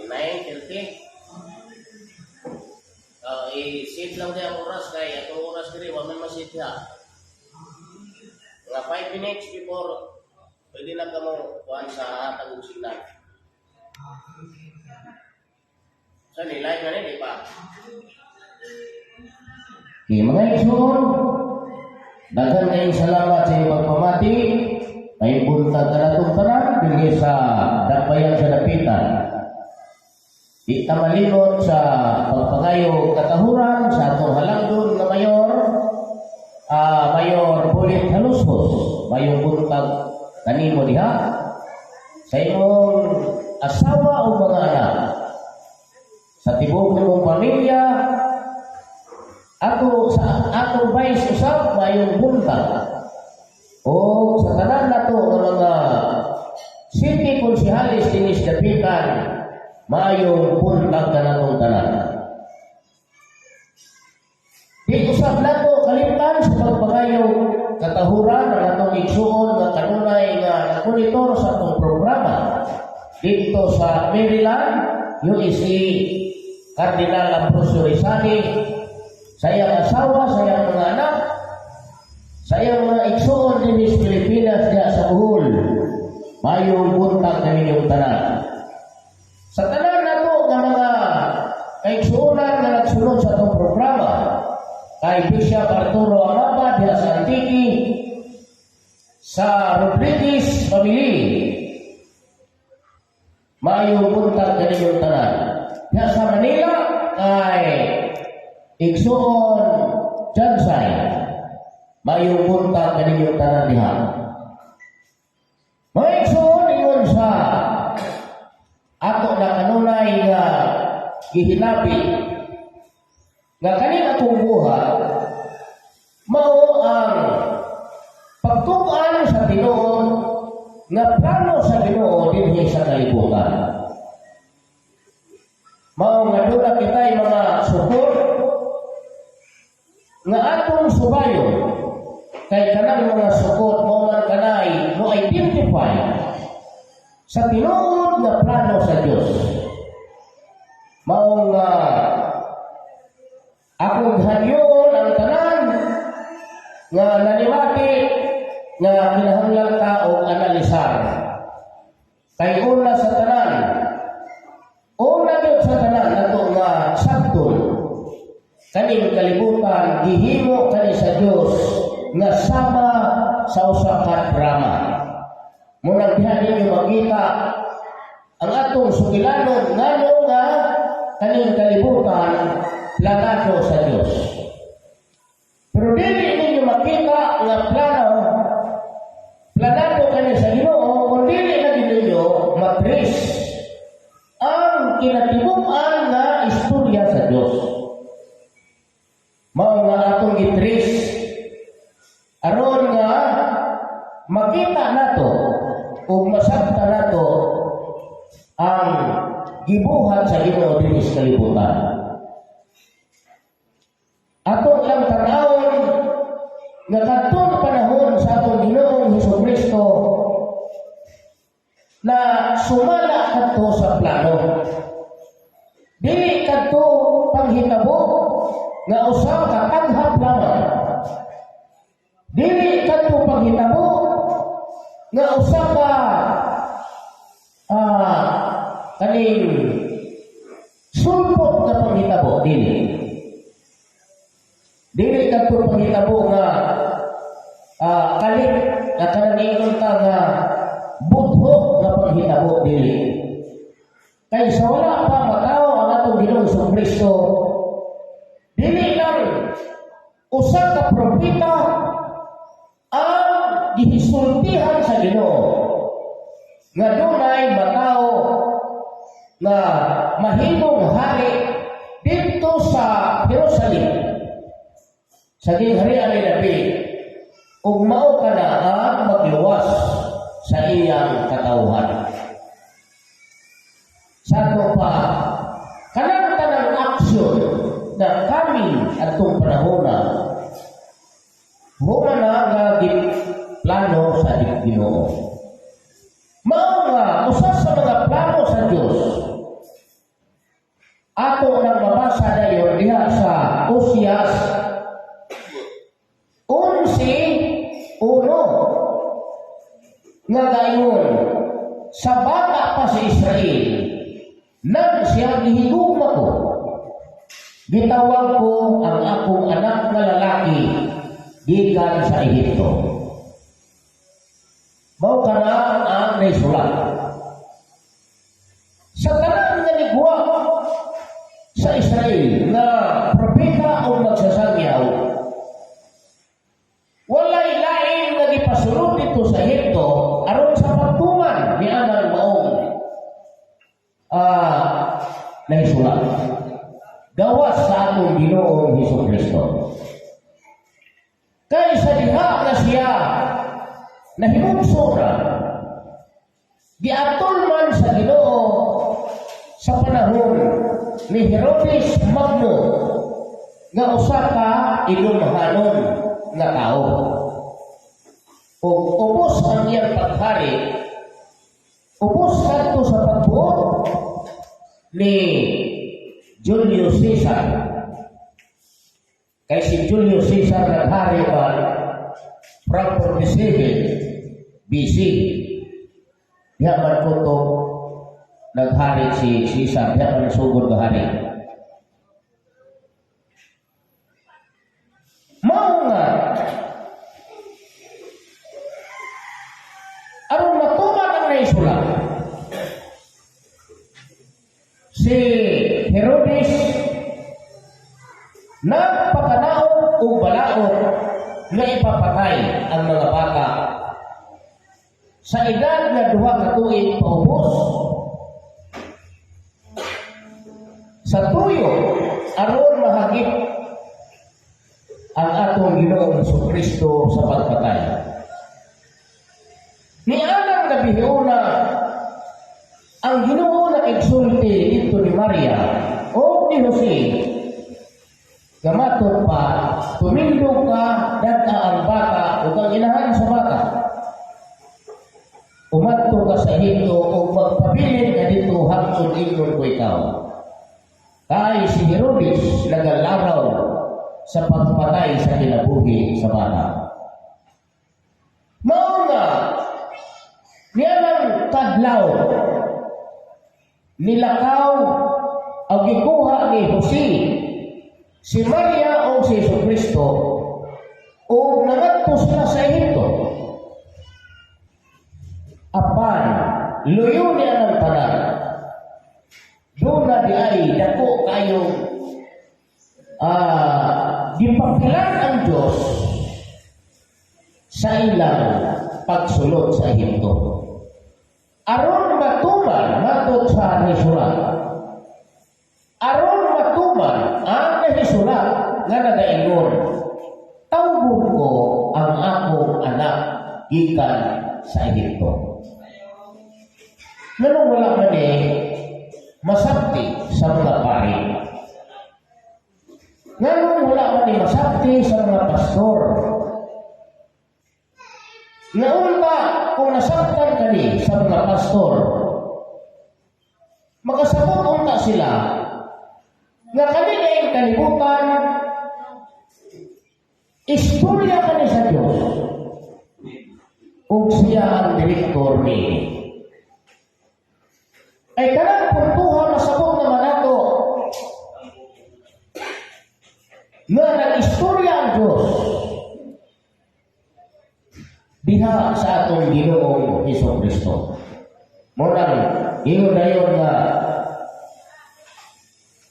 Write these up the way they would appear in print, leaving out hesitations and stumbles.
9:30. I-save lang din ang oras kaya itong oras kaya wala man ma-save niya. Mga 5 minutes before pwede na ka mo kuhan sa hatag signal. So, nilay na rin, di ba? Okay, mga igsoon, daghang kayong salamat sa iyong pagpamati. May buntag ka na itong tanan, dili sa dakbayan sa dapitan. Itamalingon sa pagpagayo katahuran sa atong halangdon na Mayor Bulit Halusos, mayong buntag kanimo diha sa imong asawa o mga anak, sa tibok nimong pamilya, atong vice usab mayong buntag, o sa tanan nato ng mga city konsihalis dinis dapitan, mayong buntag kanatong tanan. Di usab nato kalimtan sa pagpagayo katahuran ang atong igsuon nga kanunay nga nakumonitor sa atong programa dito sa Maryland, USA, Cardinal Ambrosio Rizali, sa iyang asawa, sa iyang mga anak, sa iyang mga igsuon din sa Pilipinas diya sa Bohol, mayong buntag kaninyong tanan. Sa tanan nato nga mga kaigsuonan nga nagsunod sa atong programa, kay Bishop Arturo Amapa diya sa Antique, sa Rodriguez Family, mayong buntag kaninyong tanan. Diya sa Manila kay igsuon Jansay, mayong buntag kaninyong tanan diha. Mga igsuon ingon sa ato na kanunay nga gihinabi nga kaning atong buhat mao ang pagtukan sa Ginoo nga plano sa Ginoo dinhi sa kalibutan. Mao nga dula kitay mga support nga atong subayon kay kanang mga support mao man kanay mo identify sa tinuod nga plano sa Dios. Mao nga akong hanyon ang tanan nga nanimati nga kinahanglan ka o analisar. Kay una sa tanan, una yun sa tanan nato nga sabton kaning kalibutan gihimo kani sa Dios nga sama sa usa ka drama. Munang diha ninyo makita ang atong sugilanon ngano nga kaning kalibutan planado sa Dios. Pero dili ninyo makita nga planado kani sa Ginoo kung dili na ninyo matrace ang kinatibuk-an nga istorya sa Dios. Mao nga atong gitrace aron nga makita nato o masabta nato ang gibuhat sa Ginoo dinhi sa kalibutan. Atong lang tanawon nga kadtong panahon sa atong Ginoong Hesukristo na sumala kadto sa plano. Dili kadto panghitabo nga usa ka tanghap lamang. Dili kadto panghitabo nga usa ka kaning sulpot na panghitabo. Dili kadto panghitabo nga kalit na kanang ta nga budhok na panghitabo dili. Kay sa wala pa matao ang atong Ginoong Hesukristo, dili lang usa ka propeta ang gihisultihan sa Ginoo nga dunay matao na mahimong hari dito sa Jerusalem sa gingharian ni David, ug mao kana ang magluwas sa iyang katawhan. Sa pa, kanang tanang aksyon na kami atong panahon na nga plano sa Ginoo. Mao nga usa sa mga plano sa Dios ato nang mabasa dayon diha sa Oseas 11:1 nga gayon sa bata pa si Israel nang siya gihigugma ko, gitawag ko ang akong anak na lalaki gikan sa Ehipto. Mao kana ang naisulat sa tanan nga ligwa sa Israel na propeta o magsasangyaw. Walay lain nga gipasulod dito sa Ehipto aron sa pagtuman ni anang maong naisulat. Gawas sa atong Ginoong Hesukristo. Kay sa diha na siya nahimugso na giatol man sa Ginoo sa panahon ni Herodes Magno nga usa ka inumahanon nga tao. O ubos ang iyang paghari, ubos kadto sa pagbuot ni Julius Caesar. Kay si Julius Caesar naghari pa from 47 BC. Diha man ko to naghari si Caesar, diha man sugod nga hari. Mao nga aron matuman ang naisulat si Herodes nagpakanaog o balaod na ipapatay ang mga bata sa edad na 2 ka tuig paubos sa tuyo aron mahagip ang atong Ginoong Hesukristo sa pagpatay. Nianang nabihiuna ang Ginoo na igsulti dito ni Maria o ni Jose. Gamaton pa, tumindog ka, dada ang bata o kang inahan sa bata. Umadto ka sa Ehipto o magpabilin na dito hangtod ingon ko ikaw. Kay si Herodes nagalaraw sa pagpatay sa kinabuhi sa bata. Mao nga, niyanang kadlaw, nilakaw ang gikuha ni Jose, si Maria o si Jesucristo, o nangadto sila sa Ehipto. Apan, luyo niya ng tanan. Doon na di ay dako kayong gipapilan ang Diyos sa ilang pagsulod sa Ehipto. Aron matuman matod sa naisulat. Aron matuman ang naisulat nga nagaingon, tawgon ko ang akong anak gikan sa Ehipto. Nganong wala man masakti sa mga pari. Nganong wala man masakti sa mga pastor. Naunta kung nasaktan kani sa mga pastor, makasabot unta sila nga kani na yung kalibutan, istorya kani sa Diyos kung siya ang direktor ni. Ay kanang puntuhan masabot naman nato nga nag-istorya ang Diyos diha sa atong Ginoong Hesukristo. Munang ingon na yun nga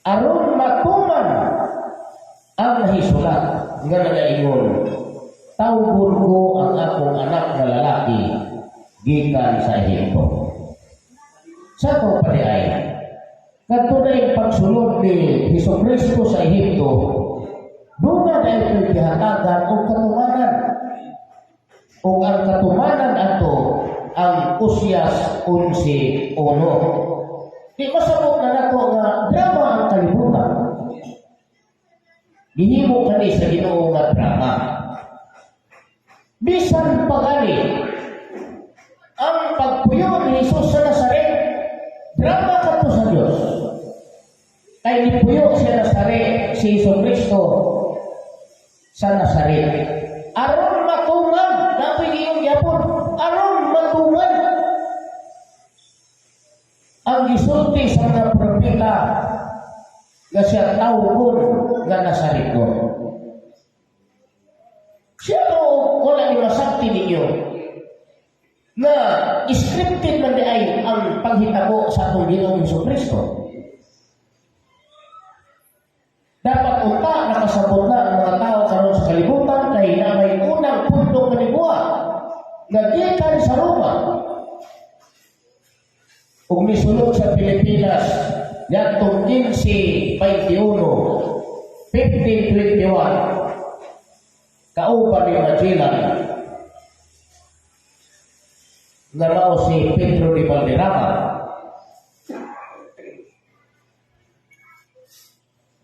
aron matuman ang hisulat nga nagaingon, tawgon ko ang akong anak na lalaki gikan sa Ehipto. Sa ito pa ay kadto na yung pagsulod ni Hesukristo sa Ehipto, doon na ito'y gihatagan o katumanan. O ang katumanan ato ang Oseas 11:1. Di masabot na nato nga drama ang kalibutan. Gihimo kani sa Ginoo nga drama. Bisan pagani ang pagpuyo ni Jesus sa Nazaret, drama kadto sa Dios. kay nipuyo siya Nazaret, si Hesus Kristo sa Nazaret. Aron matungan, dapat iyong yapon, aron matungan ang gisulti sa mga propeta nga siya tawgon nga Nazareno. Siya wala ni masakti ninyo na scripted man di ay ang paghitabo sa atong Ginoong Jesucristo. Dapat unta nakasabot na ang mga tao karon sa kalibutan kay na may unang pundok nga nibuhat nga gikan sa Roma ug misulod sa Pilipinas ngadtong 1521 kauban ni Magellan nga mao si Pedro de Valderrama.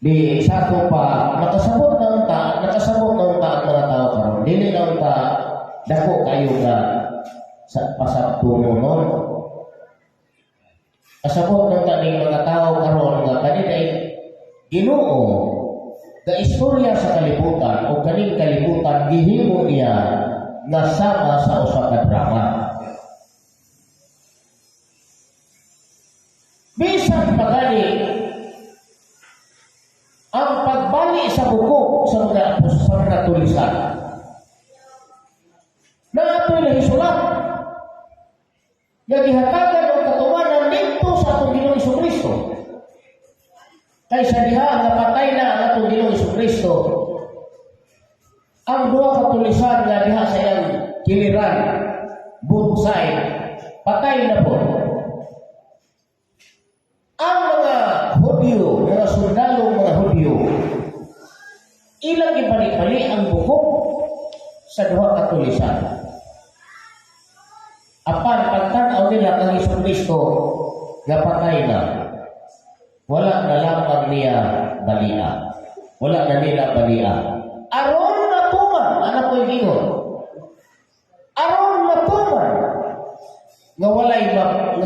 Di sato pa nakasabot ng ta ang mga tao karon. Dili lang ta dako kayo nga sa pasabtungon nun. Kasabot ng kaning mga tao karon nga kanila ay Ginoo nga istorya sa kalibutan o kaning kalibutan gihimo niya nga sama sa usa ka drama. Bisan pagani ang pagbali sa buko sa mga tulisan na ito'y nahisulat nga gihatagan ang katuwanan dito sa atong Ginoong Jesucristo kaysa diha nga patay na ang atong Ginoong Jesucristo ang duha ka tulisan nga diha sa iyang kiliran bunsay patay na po. Ang mga Hudyo, mga sundalo, mga Hudyo, ilang ibalik-balik ang buhok sa duha ka tulisan. Apan pagtanaw nila kang Jesucristo nga patay na, wala na lamang niya balia. Wala na nila balia. Aron matuman, anak ko yung ingon. Aron matuman, nga walay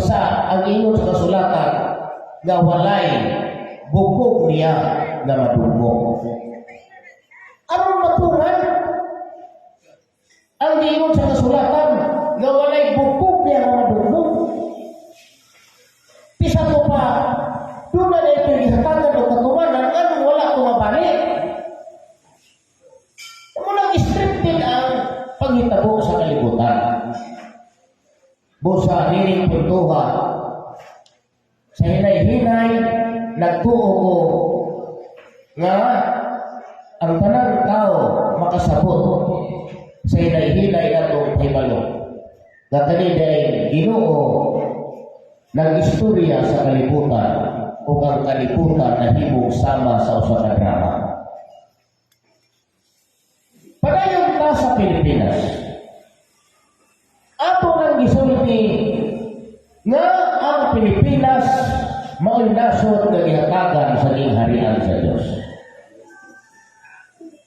sa ang ingon sa kasulatan, nga walay bukog niya na madugmo. Aron matuman, ang ingon sa kasulatan, nga walay bukog niya na madugmo. Pisa mo pa, doon na ito ihatagan o katumanan, anong wala tumabalik. Munang scripted ang paghitabo sa kalibutan. Busa nining puntuha, sa hinay-hinay, nagtuo ko nga ang tanang tao makasabot sa hinay-hinay na itong hibalo. Na kaniday Ginoo nag-istorya sa kalibutan o ang kalibutan na himong sama sa usa ka drama. Padayon ta sa Pilipinas. Ato nang gisulti nga ang Pilipinas mao'y nasod nga gihatagan sa gingharian sa Dios.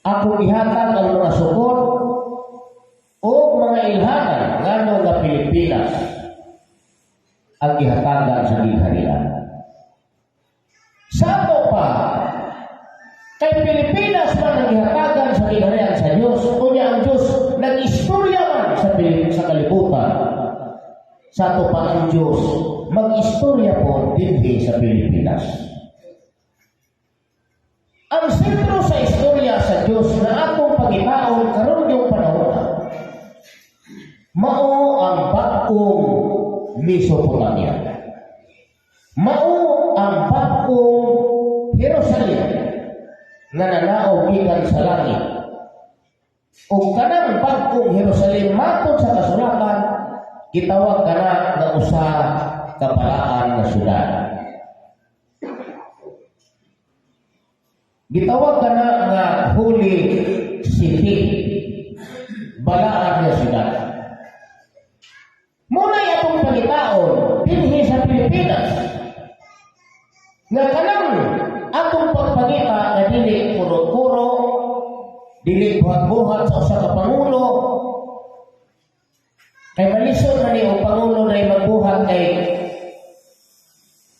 Ako ihatag ang mga sukod o mga ilhanan ngano nga Pilipinas ang gihatagan sa gingharian. Sa ato pa, kay Pilipinas man ang gihatagan sa gingharian sa Dios, unya ang Dios nag-istorya man sa kalibutan. Sa ato pa ang Diyos, mag-istorya po dinhi sa Pilipinas. Ang sentro sa istorya sa Diyos na atong pagitaon karon yung panahon, mao ang bagong Mesopotamia. Mao ang bagong Jerusalem nga nanao gikan sa langit. O kanang bagong Jerusalem matod sa kasulatan, gitawag kana nga usa ka balaan nga syudad. Gitawag kana nga Holy City, balaan nga syudad. Muna'y atong pagitaon dinhi sa Pilipinas nga kanang atong pagpagita nga dili kuro-kuro, dili buhat-buhat sa usa ka pangulo. Kay malisod na ni o pangulo na magbuhat kay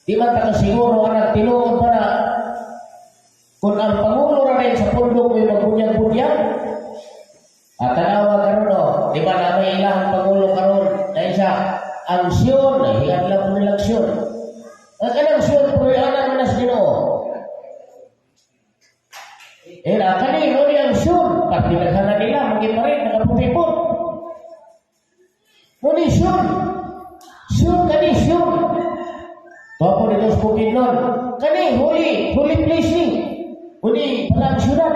Di man ta siguro anak tinuod pa na kung ang Pangulo na rin sa pundok may magbunyag-bunyag at tanawa karon no, di ba na may ilang Pangulo karon na isa angsyon, hiyan lang po nila aksyon. Ang kanang aksyon po yung anak na sa Ginoo. Na kanino ni aksyon, pag pinaghanan nila, magiparin, nakaputipot. Muni syon, syon kani syon. Bapo ni Diyos Bukid nun, kani holy place ni. Muni palang syudad.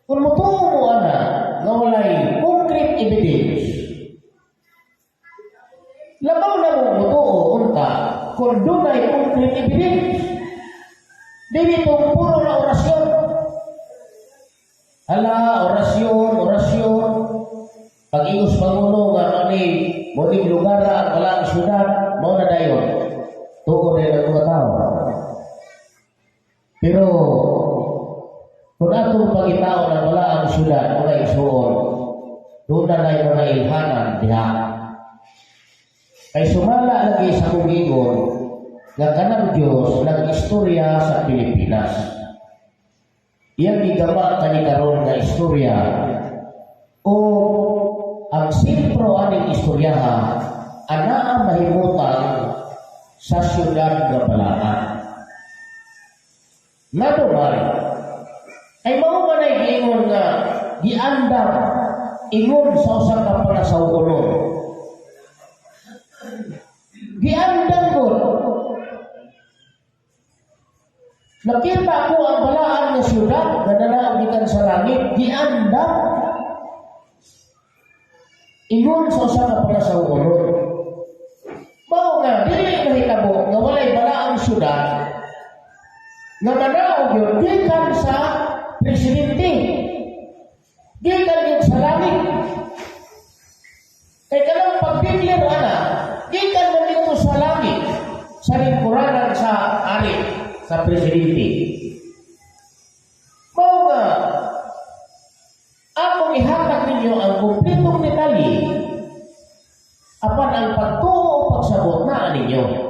Kung mutuo mo ana, nga walay concrete evidence, labaw na mo mutuo unta, kung doon ay concrete evidence, dili itong puro na orasyon. Hala, orasyon, pag-ius Pangulo nga ani, muling lugar at walang syudad, mau na dayon. Tuo na yung mga tao. Pero, kung atong pagitao na wala ang syudad, wala isuon, doon na na yung mga ilhanan, diha. Kay sumala lagi sa kugingon, nga kanang Diyos nag-istorya sa Pilipinas. Iyang gigama kanikaroon na istorya o ang sentro aning istoryaha ana ang mahimutan sa syudad nga Balaan. Naduman, ay mao man ay giingon nga giandam ingon sa usa ka panasawunon. Giandam ko. Nakita ko ang Balaan nga syudad nga nanaogikan sa langit, giandam ingon sa usa ka panasawunon. Mao nga dili mahitabo nga walay Balaang syudad nga manaog yun, gikan sa presidente, gikan yun sa langit. Kaya kanang pag-declare ana, gikan man dito sa langit, sa lingkuranan sa ari, sa presidente. Mao nga, akong ihatag ninyo ang kumpletong detalye apan ang pagtuo o pagsabot na ninyo.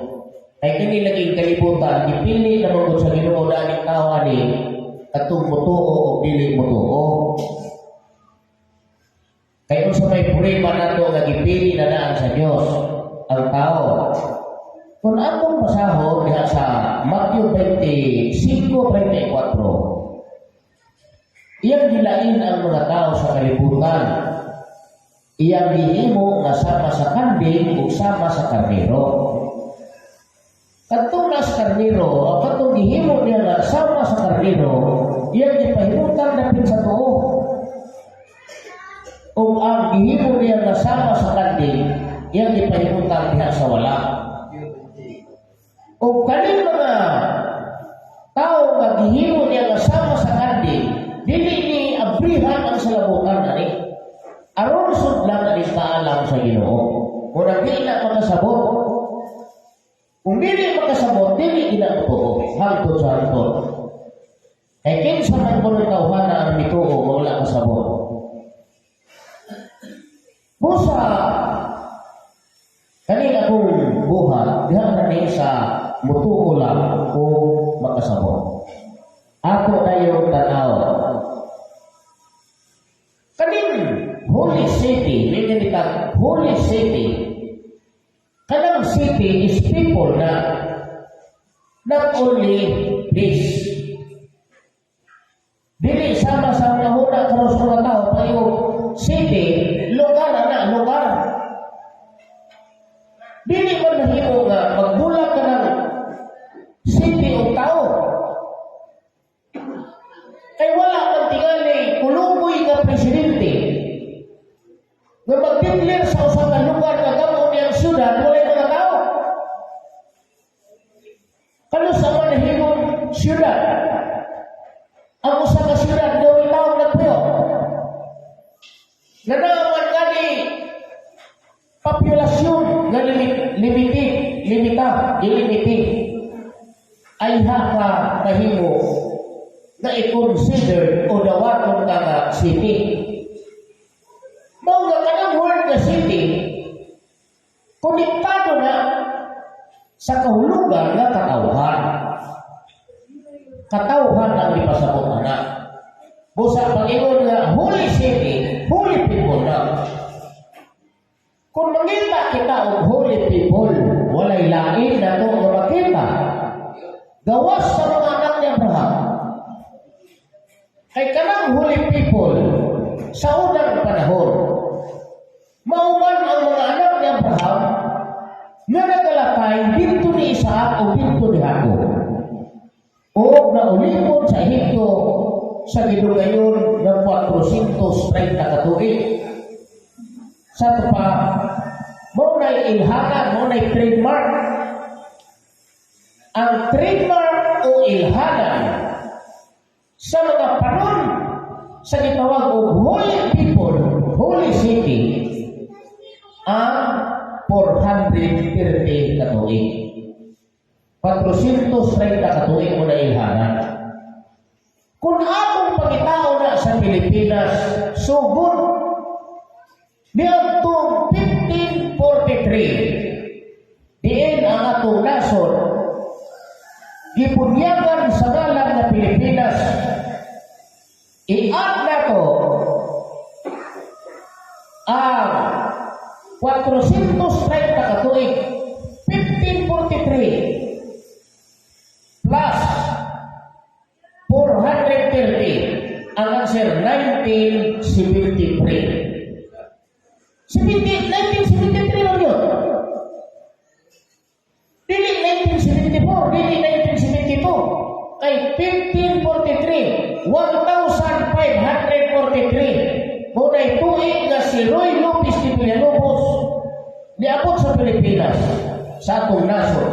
Ay kini laging kalibutan, dipili na mga sa Ginoo na aning tao ani katong mutuo o dili mutuo. Kaya kung sa may problema nato nga gipili na daan sa Dios ang tao. Kung atong basahon diha sa Matthew 25:24, iyang gilain ang mga tao sa kalibutan. Iyang gihimo nga sama sa kambing ug sama sa karnero. Katong nas karnero, o katong gihimo niya nga sama sa karnero, iyang gipahimutan dapit sa tuo. O ang gihimo niya nga sama sa kambing, iyang gipahimutan diha sa wala. O kaning mga tao nga gihimo niya nga sama sa kambing, dili ni abrihan ang salabutan ani. Aron sudlan ani paalam sa Ginoo. Muna dili na makasabot. Kung dili makasabot, dili ginatutuo. Hangtod sa hangtod. Kaya kinsa man po ng tauhan na ang bituo, wala kasabot. Busa, kanina akong buhat, diha na niya sa mutuo lang o makasabot. Ako na yung tanaw. Kanin, Holy City, may ganitang Holy City, kanang city is people na not only this. Dili sama-sama na huna karos mga tao pa yung city, lugar na lugar. Dili man nahimo nga magbulag ka ng city o tao. Kay wala man tingali kulukoy ka presidente. Nga mag-declare sa usang lugar na gamo niyang syudad, walay mga tao. Kano sa manahimong syudad? Ang usang ka syudad, gawin tao nagpuyo. Nanaman nga ni populasyon nga limited, ay haka mahimo na i-consider o dawaton ka nga city. Mao nga kanang word nga city, konektado na sa kahulugan nga katawhan. Katawhan ang ipasabot na. Busa Panginoon nga Holy City, Holy People na. Kung mangita kita og Holy People, walay lain na ito nga makita. Gawas sa mga anak ni Abraham. Kay kanang Holy People sa unang panahon, mauman ang mga anak ni Abraham nga nagalakay dito ni Isaac o dito ni Jacob. O naulipon sa Ehipto sa gidugayon ng 430 katuig. Sa ito pa, maunay ilhanan, maunay trademark. Ang trademark o ilhanan sa mga panon sa gitawag o Holy People, Holy City, ang 430 katuig. 430 katuig mo na ilhanan. Kung akong pagitao na sa Pilipinas, sugod niadtong 1543, diin ang atong nasod, gipunyagan sa ngalan na Pilipinas, i-add na to ang 430 katuig, 1543 plus 430, ang answer 1973. 1973 lang yun. Dili 1974, dili 1972. Kay 1543, 1543. Muna'y tuig na si Roy Lopez de Villalobos niabot sa Pilipinas, sa atong nasod.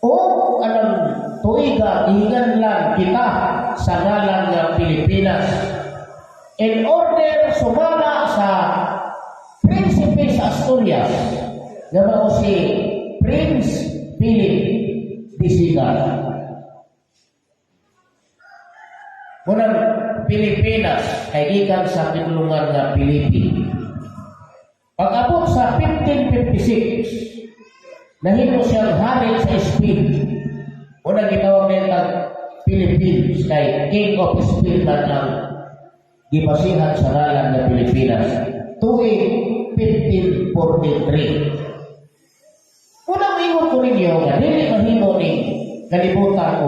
O anong tuiga, igan lang kita sa ngalan ng Pilipinas. In order sumala sa Prinsipe sa Asturias, na ako si Prince Philip de Sigal. Munang Pilipinas ay ikan sa pinulungan ng Pilipin. Pag-abot sa 1556, nahimo siyang hari sa Spain. Unang gitawag nila Philippines kay King of Spain man ang gibasihan sa ngalan ng Pilipinas. Tuig 1543. Unang ingon ko ninyo nga dili mahimo ni kalibutan ko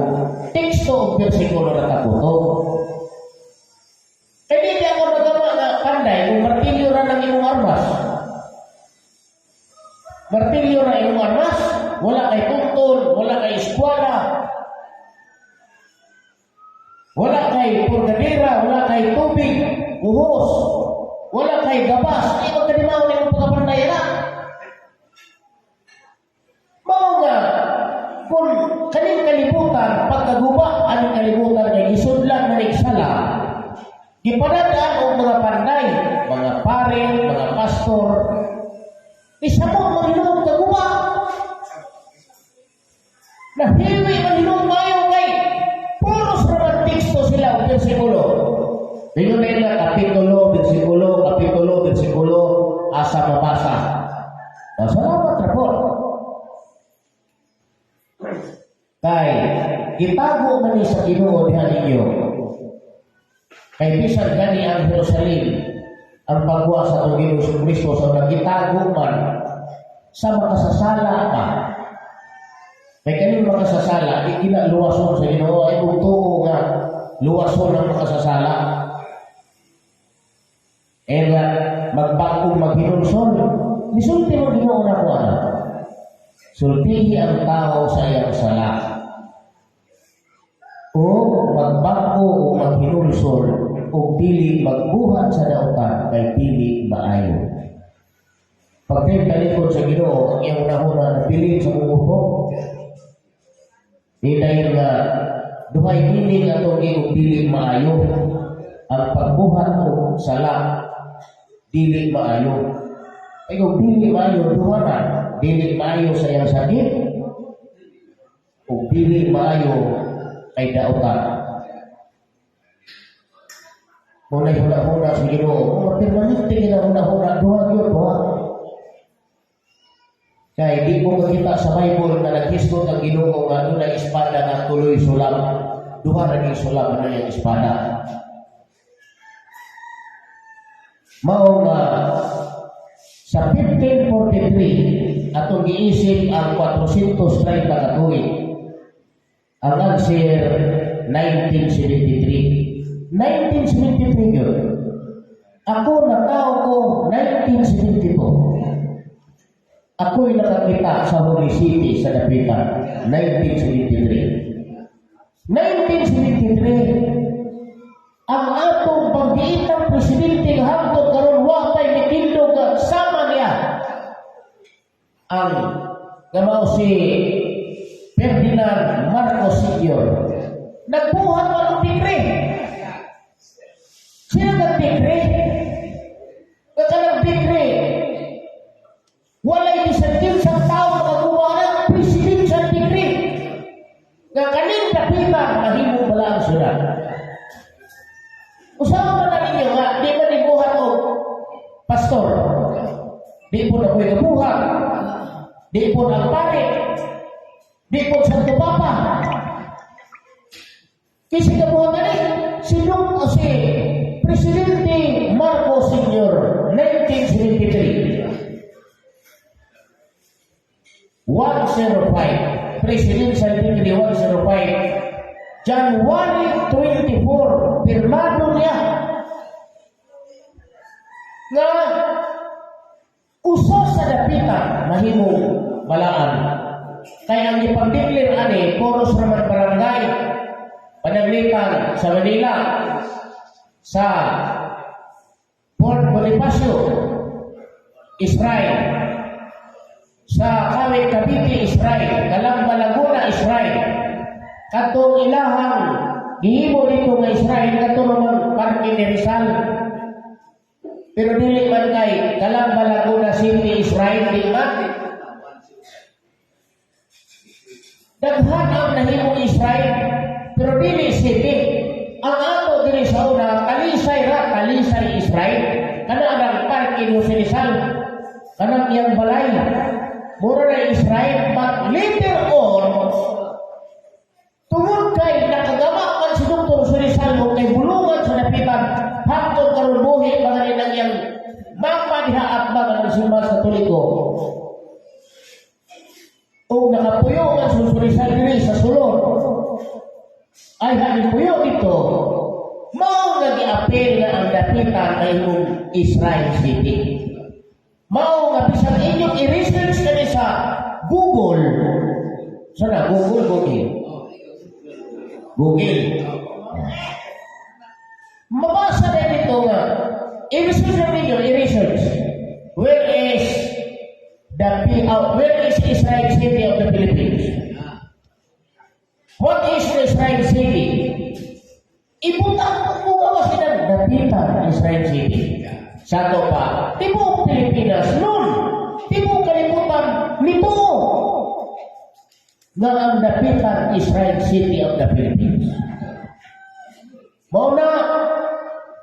teksto o bersikulo na kabuto. Kaya hindi ako nagawa na panday kung martilyo ra ng imong armas. Martilyo ra imong armas, wala kay tuntun, wala kay eskwala, wala kay purgadera, wala kay tubig, uhos, wala kay gabas, hindi mo kanimaw na yung pagkapanday na. Mao nga, kung kaning kalibutan, pagkaguba, ang kalibutan ay isudlan na nagsala, gipanadaan o mga panday, mga pare, mga pastor, isabot Manginong kaguba. Nahiwi Manginong mayo kay puros naman teksto sila o bersikulo. Tingnan nila kapitulo, bersikulo, asa mabasa. Salamat rapor. Kay itago man ni sa Ginoo diha ninyo. Kay bisan gani ang Jerusalem, ang pagwa sa atong Ginoo Kristo sa nagitago man sa makasasala ka. Kay kaning makasasala, luwason sa Ginoo ay tuo nga luwason ang makasasala. Nga magbagong maghinulsol, misulti mo Ginoo na ko ano. Sultihi ang tao sa iyang sala. O magbago o maghinulsol o dili magbuhat sa dautan kay dili maayo. Pag kayo talikod sa Ginoo, ang iyang nahuna na piling sa umupo, dahil nga duhay dili atong iyong dili maayo. Ang pagbuhat o sala, dili maayo. Ay kung dili maayo, duhanan, dili maayo sa iyang sakit, o dili maayo kay dautan. Muna huna-huna sa Ginoo, permanente na huna-huna, duha yun, duha. Kaya di ko makita sa Bible na naghisgot ang Ginoo nga doon ang espada nga tuloy sulam. Duha na yung sulam na yung espada. Mao nga sa 1543 atong giisip ang 430 ka tuig. Ang answer 1973. 1973 yun. Ako natao ko 1972. Ako'y nakakita sa Holy City sa Dapitan, 1973. 1973, ang atong pagdiitang presidente hangtod karon wa pay mitindog nga sama niya ang gamao si Ferdinand Marcos Sr. Nagbuhat pa ng tigre. Sino nag-tigre? Kakalang tigre. Walay bisantin sa tao magawa ng presidential degree. Nga kaning kapitan mahimo pala ang sulat. Usawa pa na ninyo nga, di ba nibuhat o pastor? Di po na ko'y nabuhat. Di po na pare. Di po Santo Papa. Kasi nabuhat na rin. Si Presidente Marcos Sr. 1973. 105, Presidential Decree 105, January 24, pirmado niya na uso sa dapitan mahimong balaan. Kaya ang ipagdiklir ani, Poros Raman Barangay, Panaglitan sa Manila, sa Port Bonifacio, Israel, sa Kawit Cavite, Israel, Calamba, Laguna, Israel, katong ilahang gihimo dito nga Israel, katong naman Parque ni Rizal. Pero dili man kay Calamba, Laguna City, Israel, di man. Daghan ang nahimong Israel, pero dili city. Ang ato dili sa una, Talisay Israel, kanang ang Parque ni Rizal, kanang iyang balay. Mura na Israel, but later on, tungod kay nakagama man si Dr. Surizal kay bulungan sa dapitan, hangtod karon buhi mga rin ang iyang mapadihaat ba ng simbang sa Katoliko. O nakapuyo man si Surizal diri sa sulod, ay halipuyo dito, mao nag-i-appeal nga ang dapitan ay yung Israel City. Mao nga bisan inyong i-research kani sa Google. Sana Google. Mabasa na dito nga. I-research ninyo, i-research. Where is Israel City of the Philippines? What is the Israel City? Ibutang mo ba sila dapitan Israel City? Sato pa, tibok Pilipinas nun, tibok kalimutan nito nga ang dapitan Israel City of the Philippines. Mauna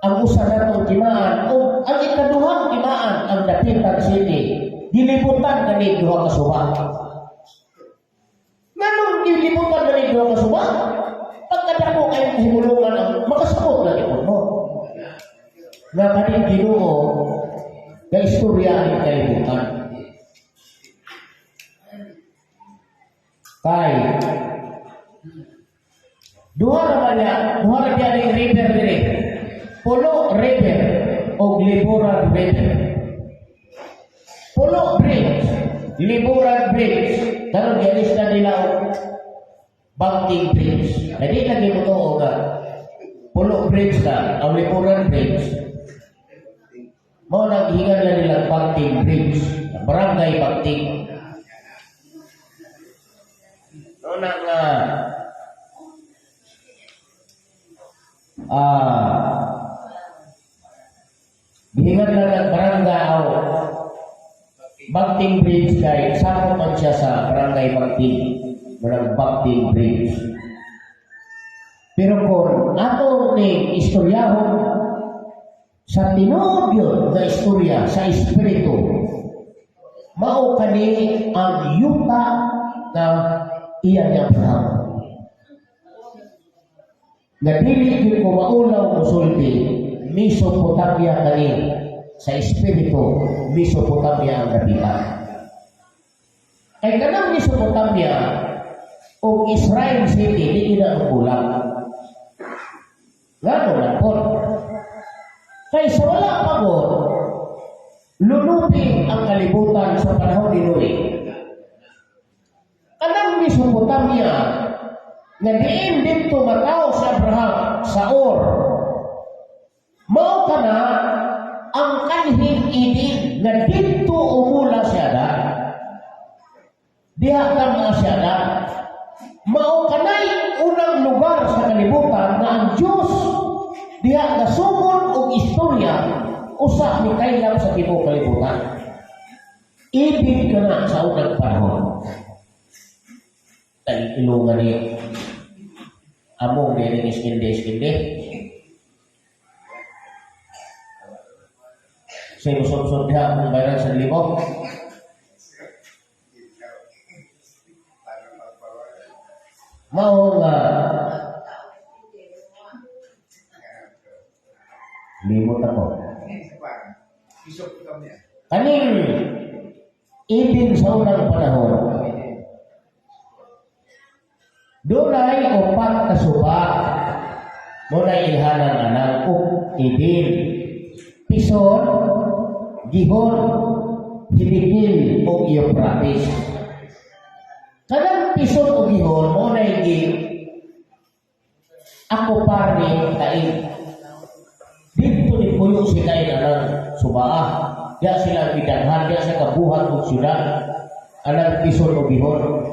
ang usa natong timaan o ang ikaduhang timaan ang dapitan city dilibutan kani duha ka suba. Nganong dilibutan kani duha ka suba? Pagkadako kay himulungan ang makasabot na ipon mo. Nga kaning Ginoo nga istorya ang kalibutan. Kay duha na biya ning river dire. Pulo River o Liburan River. Pulo Bridge, Liburan Bridge. Karon gialis na nila Banking Bridge. Hindi lagi mo to nga Pulo Bridge na ang Liburan Bridge. Mao naghingan na nila Banking Bridge, Barangay Banking. No nang gihingan na ng barangay o Banking Bridge kay sakop man siya sa Barangay Banking, Banking Bridge. Pero kung ato ni istoryahon sa tinuod yun na istorya sa espiritu, mao kani ang yuta na iya ni Abraham. Nga dili gyud ko maulaw musulti, Mesopotamia kani sa espiritu, Mesopotamia ang dapitan. Kay kanang Mesopotamia o Israel City di ina ang kulang. Ngano lang po. Kay sa wala pa po, lulupi ang kalibutan sa panahon ni Noe. Kanang Mesopotamia nga diin dito matao sa Abraham sa Ur. Mao kana ang kanhing Eden nga dito umula siya da. Diha ka mga siya da. Mao kanay unang lugar sa kalibutan na ang Diyos diha nasugod og istorya usa ni kailang sa tibuok kalibutan. Eden kana sa unang panahon. Dahil ilungan ni among meron iskinde. Saya usap-usap dia membayar 1,000. Mau nggak? Limot ako. Kaning Eden sa unang panahon. Dunay upat ka suba muna ilhanan anang Eden. Pison, Gihon, Hibigil o Euphrates. Kadang Pison o Gihon muna hindi ako parni kain. Dito ni Puyo si kain anang suba. Diya sila bidanghan, diya sa kabuhat o syudad. Anang Pison o Gihon.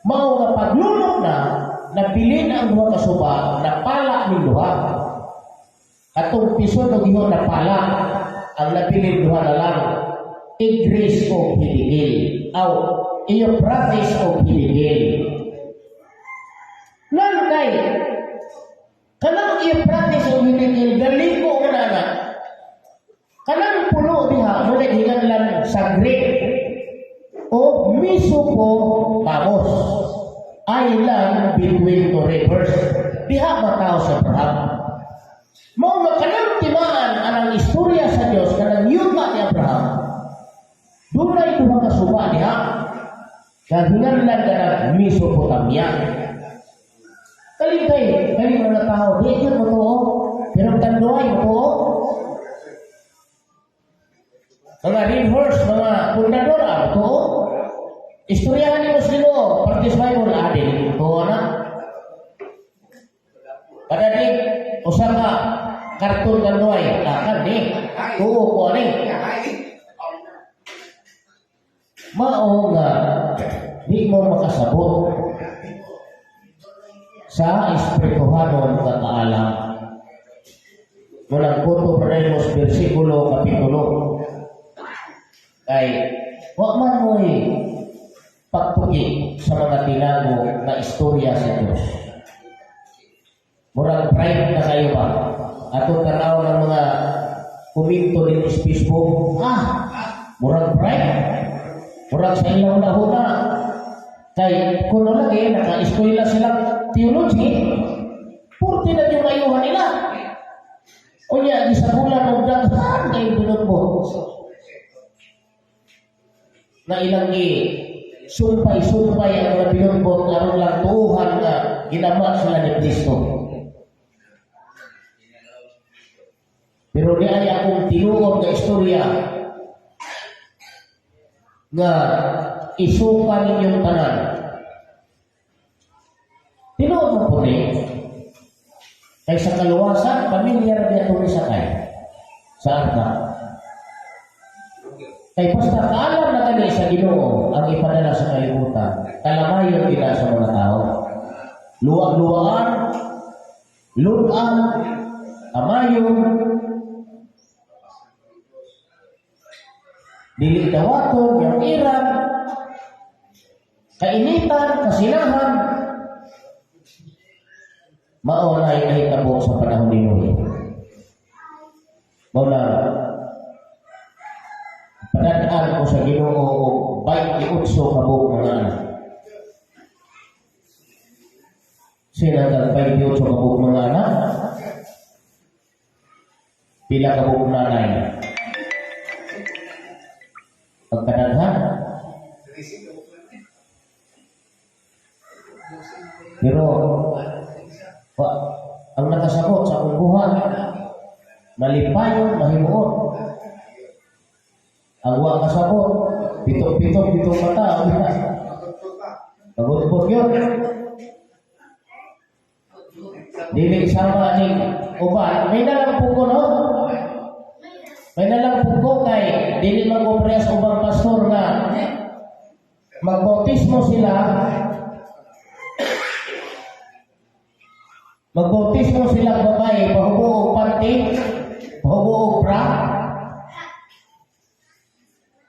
Mao nga paglunok na nabilin ang duha ka suba na pala ng duha. Atong Pison o Gihon na pala ang nabilin duha na lang Igris o Hibigil aw Euphrates o Hibigil. Nan kay kanang Euphrates o Hibigil galiko na na kanang pulo diha muna hinganlan sa Greek o Mesopotamos, island between the rivers. Diha matao sa Abraham. Mao nga kanang timaan anang istorya sa Dios kanang yuta ni Abraham. Dunay duha ka suba diha. Kahinganlan kanang Mesopotamia. Kaligay mga tao di gyud mo to, pero tanduay mo to. Mga rivers, mga pundadora to. Istoryahan ni Muslimo, Partis Bible, adil. Ito na. Padadig, usa ka, karton kanuay, akan ni. Tuo ko ani. Mao nga, di mo makasabot sa espirituhanon nga kaalam. Mulang Punto Premos, versikulo, kapitulo. Kay, wag man mo'y pagtuki sa mga tinago na istorya sa Diyos. Murag pride na kayo ba? Atong tanaw ng mga kuminto din sa Facebook, murag pride. Murag sa ilaw na huna. Kay kuno lagi, naka-eskwela silang theology, purti na yung ayuhan nila. O niya, gisabulan ng daghan kayo dunod mo. Na ilang sumpay-sumpay ang mga binunbot aron lang tuhan nga ginama sila ni Kristo. Pero di ay akong tinuod na istorya nga isuka ninyong tanan. Tinuod mo po rin. Kay sa kaluwasan, pamilyar niya ito ni Sakay. Sa arka. Kay basta kaalam na kami sa Ginoo ang ipadala sa kalibutan, kalamayon kita sa mga tao. Luwag-luwaan, lunan, amayon, dili dawaton, yung iran, kainitan, kasinahan, maunay nahitabo sa panahon ni Noe. Mauna, Padadaan ko sa Ginoo og 28 kabog mga anak. Sila ang 28 kabog mga anak. Pila kabog nanay. Pagkadaghan. Pero ang nakasabot sa ungguhan, malipayon, mahimuot. Ang wa kasabot, pitong mata, pagutpot yun. Dili sama ni uban. May nalang puko, no? May nalang puko kay dili mag-opress ubang pastor na magbautismo sila. Magbautismo sila babae, pahubo o panty, pahubo o bra.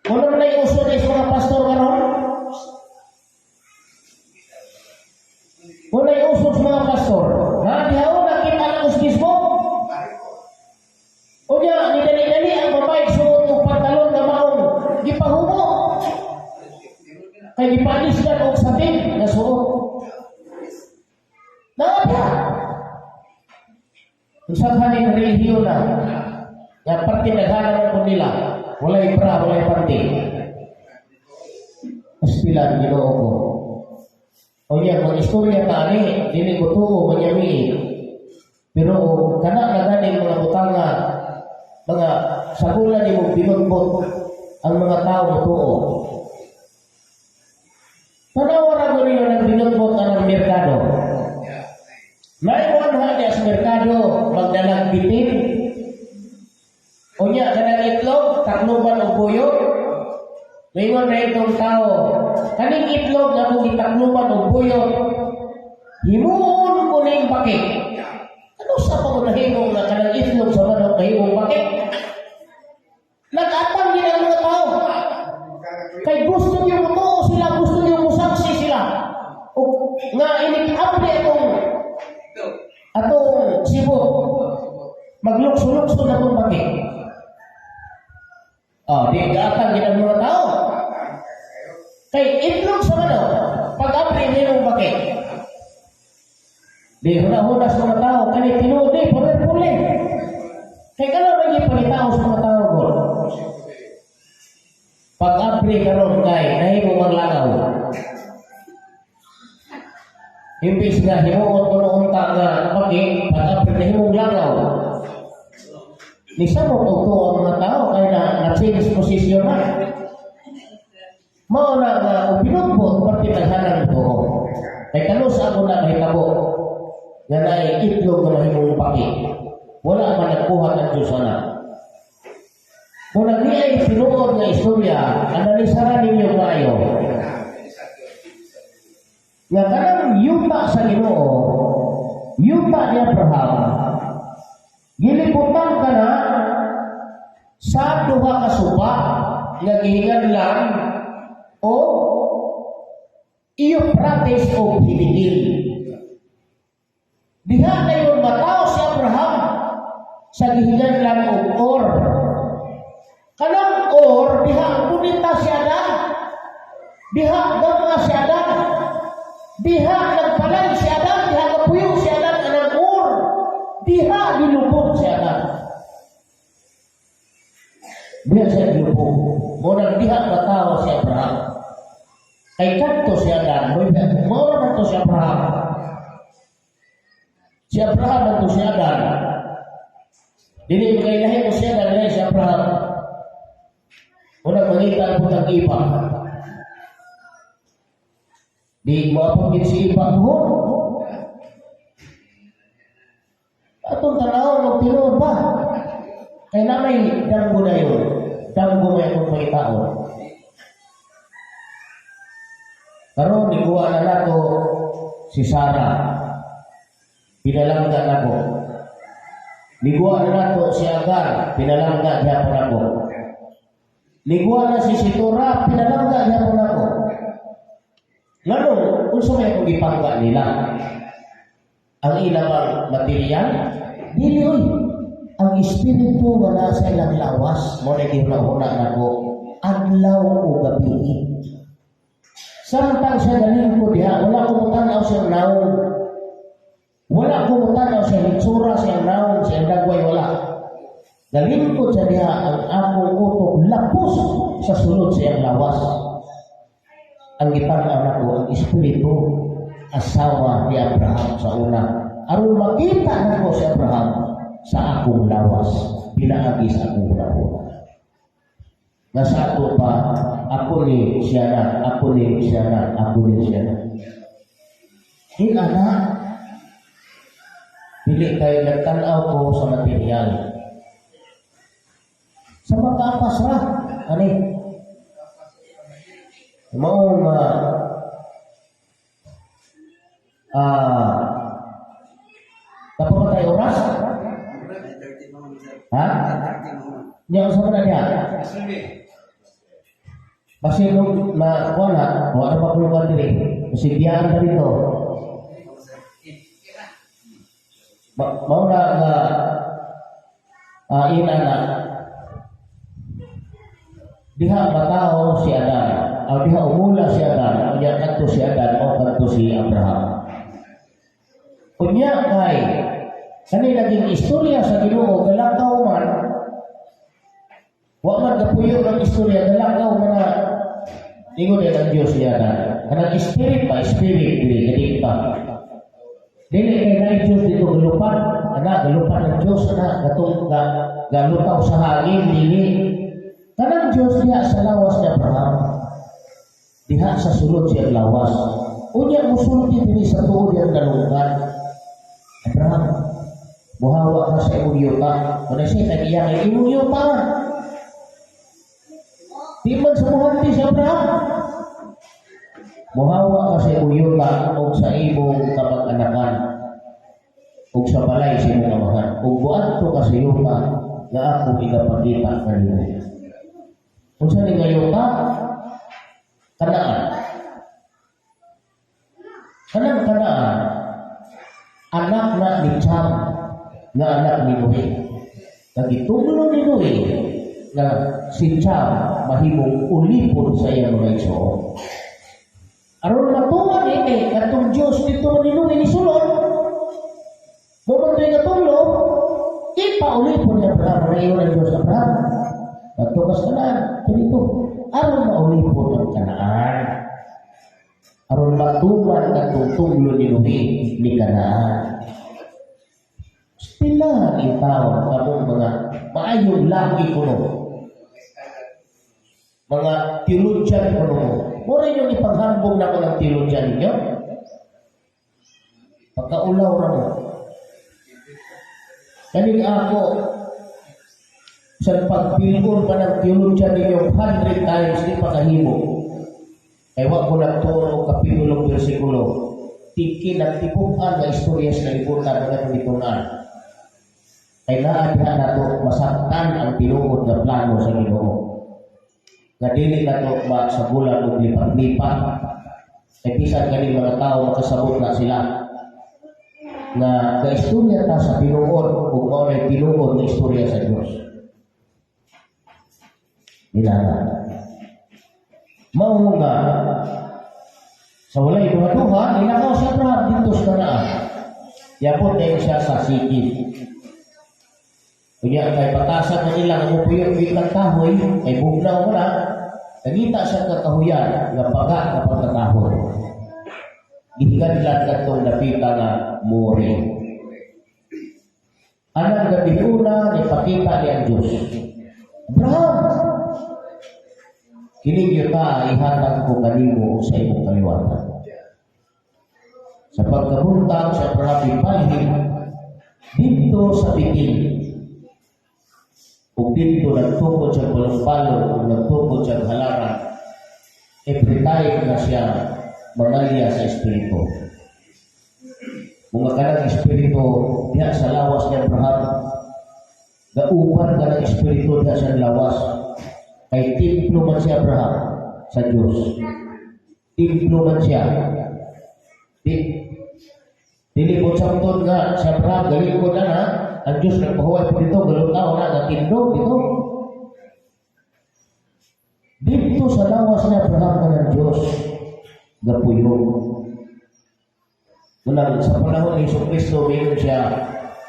Kung na yung uso na mga pastor karon? Kung na yung uso sa mga pastor, ha? Di ako nakita ng ustismo? O niya, nidali-dali ang babae, suot ng pantalon na maong gipahubo. Kaya gipanis na o satin na suot. Nakapya. Kung saan kaning relihiyon na, nga parte naghanap ko nila, walay bra, walay panty. Pastilan, Ginoo ko. O yan, mga istorya tani, dili ko tuo, manyami. Pero kana na ganing mga butanga, mga sagulan ni mo binutbot ang mga tao na tuo. Tanawara mo rin ang binutbot ang merkado. May one niya sa merkado, magdalang bitin. O niya, kanang itlog, takluban o buyo. May one na itong tao, kaning itlog na kung itakluban o buyo, himuon ko na yung bakit. Ano sa pangunahimong na kanang itlog sa manok na himong bakit? Nag-atang din ang mga tao. Kay gusto niyo mo sila, gusto niyo mo saksi sila. O nga inikapli atong sibot, maglukso-lukso na kung bakit. Di gaatang din ang mga tao. Kay itlog sa manok, pag-apli niyo mong bakit. Di huna-huna sa mga tao, kani tinuod di, puli-puli. Kaya ka lang naging palitao sa mga tao ko. Pag-apri ka ron kay, nahimo maglagaw. Impis nga, himuot ko noong nga napagi, pag-apri na himong lagaw. Nisa mo ito ang mga tao, kaya na-change posisyon na. Mauna nga, upinupot, pati naghanang ito. Kaya kalus ako na mahitabo, nga na itlog na himong pagi. Wala man nagkuha ng Diyos na. Kung nag-iay sinuod na istorya, analisaran ninyo kayo. Nga kanang yuta sa Ginoo, yuta ni Abraham, giliputan ka na sa duha ka suba, nga gihinganlan o Euphrates o Hinigil. Diha na yung matao si Abraham sa gihinganlan o Or. Kanang Or, diha punita si Adan. Diha gama si Adan. Diha nagpalay si Adan. Diha kapuyong si Adan. Anang Or. Diha nilubog si Adan. Diha siya nilubog. Munang diha matawa si Abraham. Kay kanto si Adan. Mura na to si Abraham. Si Abraham na to si Adan. Dili kay lahi mo si Adan. Lahi si Abraham. Unang mangita ang putang iba. Di mo apagin si iba mo. Atong tanawon ng tinuod ba? Kaya namay damgo na yun. Damgo may akong pagkitao. Karoon, nikuha na nato si Sarah. Pinalangga na ko. Nikuha na nato si Agar. Pinalangga niya po na ko. Niguan na si Situra, pinalangga niya po na ko. Lalo, kung sa may kong ipangga nila, ang ilang material, dili oy, ang espiritu wala sa ilang lawas, mo na gihuna-huna na ko. adlaw o gabi. Samtang siya nalingkod diha, wala ko mutanaw siyang naon. Wala ko mutanaw siyang hitsura, siyang naon, siyang dagway, wala. Nalingkod siya diha, ang akong utok lapos sa sulod siyang lawas. Ang ipang-anak ko, ang espiritu, asawa ni Abraham sa una. Aron makita na ko si Abraham sa akong lawas, pinaagi sa akong una-una. Nasa ato pa, ako ni siya na, ako ni siya na, ako ni siya na. Anak, dili kayo nagtanaw ko sa material. Sa mga pasra, ani? Maong kapag oras? Ha? Hindi ako sa niya. Kasi nung wala pa kulukan din kasi biyaan na dito. Mau na ina na diha matao si Adan, o diha umula si Adan, o diha kanto si Adan, o kanto si Abraham. Kunya kay kani naging istorya sa Ginoo galakaw man. Wa man kapuyo ng istorya galakaw man na ingon ang Dios siya na. Kanang spirit pa, spirit dili kadikta. Dili kay na Dios dito galupan, ana galupan ng Dios ana katong galutaw sa hangin dili. Kanang Dios diha sa lawas ni Abraham. Diha sa sulod siya lawas. Unya musulti diri sa tuod yang dalungan. Abraham, muhawa ka sa imong yuta. Kung siya nag-iyak ay imong yuta. Di man sa muhanti si Abraham. Muhawa ka sa imong yuta o sa imong kamag-anakan o sa balay sa imong amahan. Kung buadto ka sa yuta na ako igapagita kanina. Kung sa nga yuta, Kanaan. Kanang Kanaan, anak na ni Cham, na anak ni Noe. Nagitulong ni Noe na si Cham mahimong ulipon sa iyang mga igsoon. Aron matuwa ni katong Diyos dito ni Noe ni sulod. Bumantoy katulong, ipaulipon ni Abraham na iyon ang Diyos Abraham. Nagtugas Kanaan, dito. Aron maulipon ang Kanaan. Aron matuman at tutunglo ni Noe ni Kanaan. Pilahan itawag kamong mga maayong lagi ko no. Mga teologyan ko no. Mura yung ipaghambong na ko ng teologyan ninyo. Pagkaulaw na mo. Kaning ako, sa pagpilgon pa ng teologyan ninyo 100 times di pakahimo. Ewa ko na ito o kapitulong versikulo. Tiki nagtipukan na istorya sa lipunan na pagitunan. Kailangan na ito masaktan ang tinungod na plano sa Ginoo. Nadili na ito sa bulan o lipat-lipat. Ay pisan galing mga tao makasabot na sila. Na istorya ta sa tinungod o kung may tinungod na istorya sa Diyos. Nilaga. Mao nga sa walay duha-duha, nilakaw siya Abraham dito sa Kanaan. Yapon tayo siya sa sikit. Kaya kay patasan na nila ang upuyok ng kahoy, ay bugnaw mo na, nagita siya kakahuyan, nga paga na pagkakahoy. Gihigan lang itong napita na muri. Anang gabi una, ipakita ni ang Diyos. Abraham! Kining yuta, ihatag ko kanimo sa imong kaliwatan. Sa pagkabuntag sa Abraham ipalhin, dito sa bitin, kung dito nagtukod siya balong-balong, kung nagtukod siya halaran, ipritayag na siya mangalya sa Espiritu. Kung kanang Espiritu diya sa lawas ni Abraham, gaupan ka ng Espiritu diya sa lawas, kay timplo man si Abraham sa Diyos. Timplo man siya. Dili po samton nga si Abraham, galing ko na na, ang Diyos nagpahuway po dito, galong tao na, natindog dito. Dito dito sa lawas ni Abraham na ng Diyos gapuyo. Unang sa panahon ni Jesucristo, mayroon siya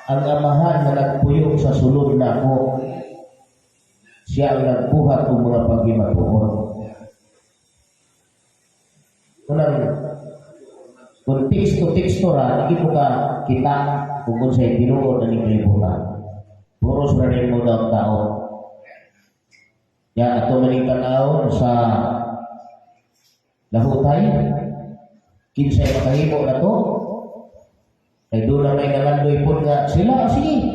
ang amahan na nagpuyo sa sulod na ako. Siya ang nagbuhat ng mga pagimatuon. Unang kung teksto ra, hindi mo ka kita kung sa'y pinuod na kalibutan. Puros na rin mo daw tao. Yan, ato maning tanaw sa lahutay, kinsay makahimo na to, kay doon na may nalandoy po nga sila, sige.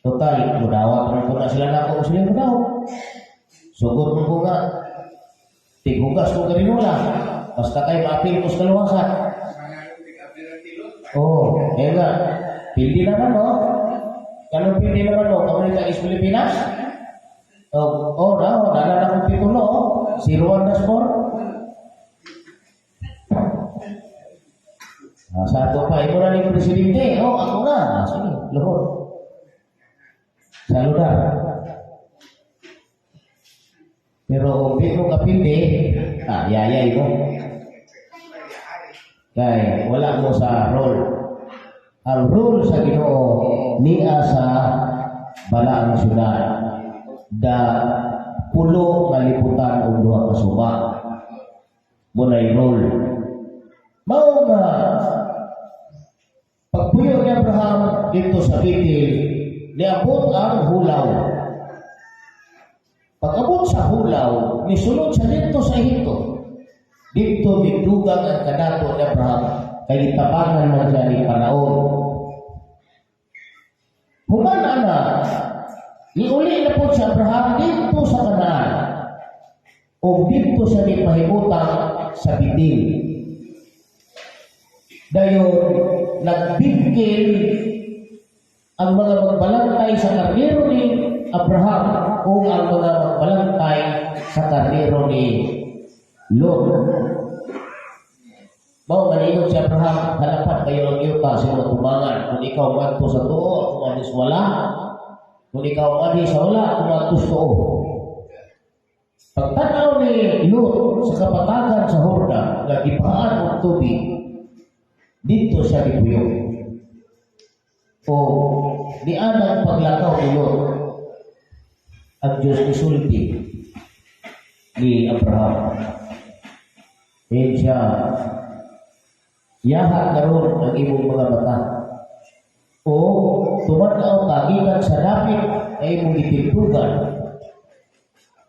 Total, mudawat naman po na sila na ako, sila mudawat. Sugod mo po nga, tigugas mo kami mula, basta kayo maapil mo sa kaluwasan. Oh, eh nga, pildi naman no? Kanong pildi naman no? Kamunita is Pilipinas? Nalala kong titulo, si Juan Dasmor. Sa ato pa, ito na ni Presidente. Ako na. Sige, luhod. Saludar. Pero kung di mo kapindi, yayay mo. Kaya wala mo sa role. Ang role sa Ginoo niya sa balaang syudad. Da pulo nga liputan o duha ka suba. Munay role. Mao nga pagpuyo ni Abraham dito sa Bethel, niabot ang hulaw. Pag-abot sa hulaw, nisulod sa dito sa Ehipto. Dito bigdugang ang kadato ni Abraham, kay tabangan man siya ni Paraon. Humana na, iuli na po si Abraham dito sa Kanaan, o dito sa di mahimutang sa Bethel. Dayon, nagbigil ang mga magbalantay sa karnero ni Abraham o ang mga magbalantay sa karnero ni Lot. Mao maningod si Abraham, halapat kayo ang yuta sa mga tumangan. Kung ikaw manto sa tuo, ako manis wala. Kung ikaw manis sa wala, ako manto sa tuo. Pagtanaw ni Lot sa kapatagan sa Horda, nagipaan ng tubig, dito siya dipuyo. O di anang paglakaw ni Lot, ang Diyos isulti ni Abraham. Ngayon siya, yahat na ron ang imong mga mata. O tumanaw kagikan sa lapit na imong itintugan,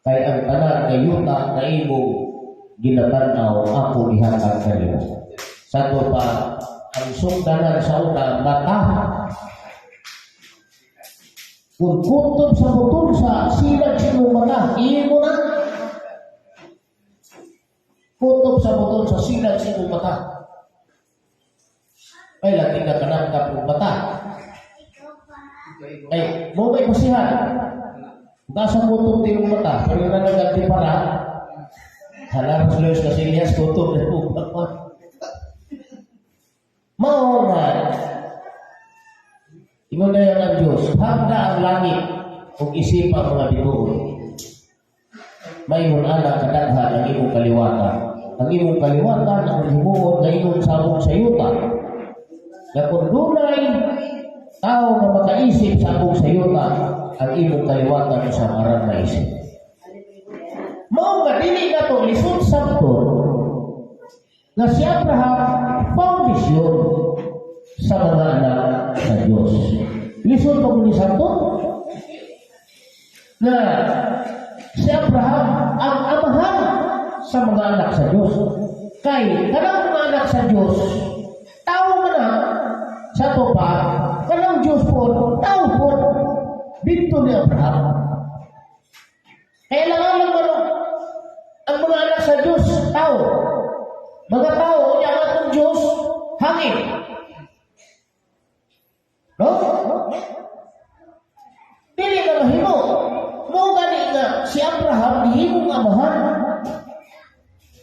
kay ang tanan na yuta na imong ginatanaw ako ihatag kanyo. Sa to pa, ang sungdanan sa una, mata. Kung kutob sa butol sa silag sa imong mata, imo na. Kutob sa butol sa silag sa imong mata. Ay, lagi na kanangkap ng mata. Ay, mo may pasihan. Nasa kutob din yung mata, pero na nagganti para. Halang sa Luis Casillas, kutob na po. Mao nga, ingon na yan ang Diyos, handa ang langit kung isipan mga bituon. Mayroon anak kadaghan ang imong kaliwatan. Ang imong kaliwatan ang himuon na imong sabong sa yuta. Na kung dunay tao na makaisip sabong sa yuta, ang imong kaliwatan sa marang na isip. Mao nga dili na to lisod sabton na si Abraham foundation sa mga anak sa Diyos. Lisod pa ni sabton na si Abraham ang amahan sa mga anak sa Diyos. Kay kanang mga anak sa Diyos, tao man na sa topa, kanang Diyos po, tao po, dito ni Abraham. Kaya lang ang mga anak sa Diyos, tao. Mga tao, niya ang atong Diyos, hangin. No? Dili na mahimo. Mo gani nga si Abraham himong amahan.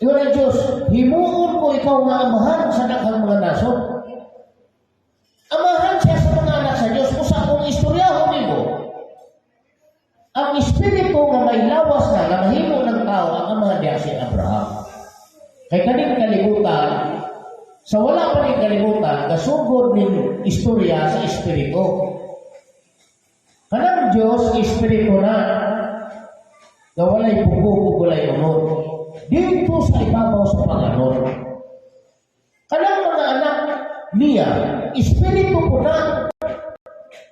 Ingon ang Diyos, himuon ko ikaw nga amahan sa daghang mga nasod. Amahan siya sa mga anak sa Diyos kung sa akong istoryahon nimo. Ang espiritu nga may lawas na mahimo ng tao, ang Kay kaning kalibutan, sa wala pa ning kalibutan, kasugod ning istorya sa espiritu. Kanang Diyos, espiritu na, na walay buko walay unod. Dito sa ibabaw sa Panginoon. Kanang mga anak niya, espiritu po na,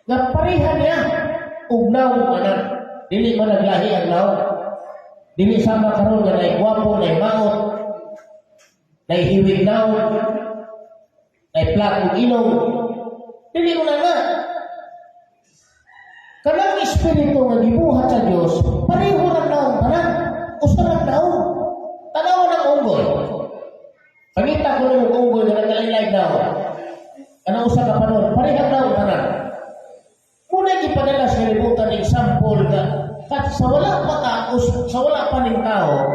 na pareha niya, ugnaw anak. Dili man naglahi ang naw. Dili sama karon nga naigwapo, naimaot, naihiwig naw, naiplak ug inom. Dili mo na nga. Kanang espiritu nga gibuhat sa Dios, pareho ra naw tanan. Usa ra naw. Tanaw ng unggoy. Pangita ko ng unggoy nga naglaylay daw. Kanang usa ka panon, pareho naw tanan. Muna gipadala sa kalibutan ng sample nga kat sa wala pa ka, sa wala pa ning tao,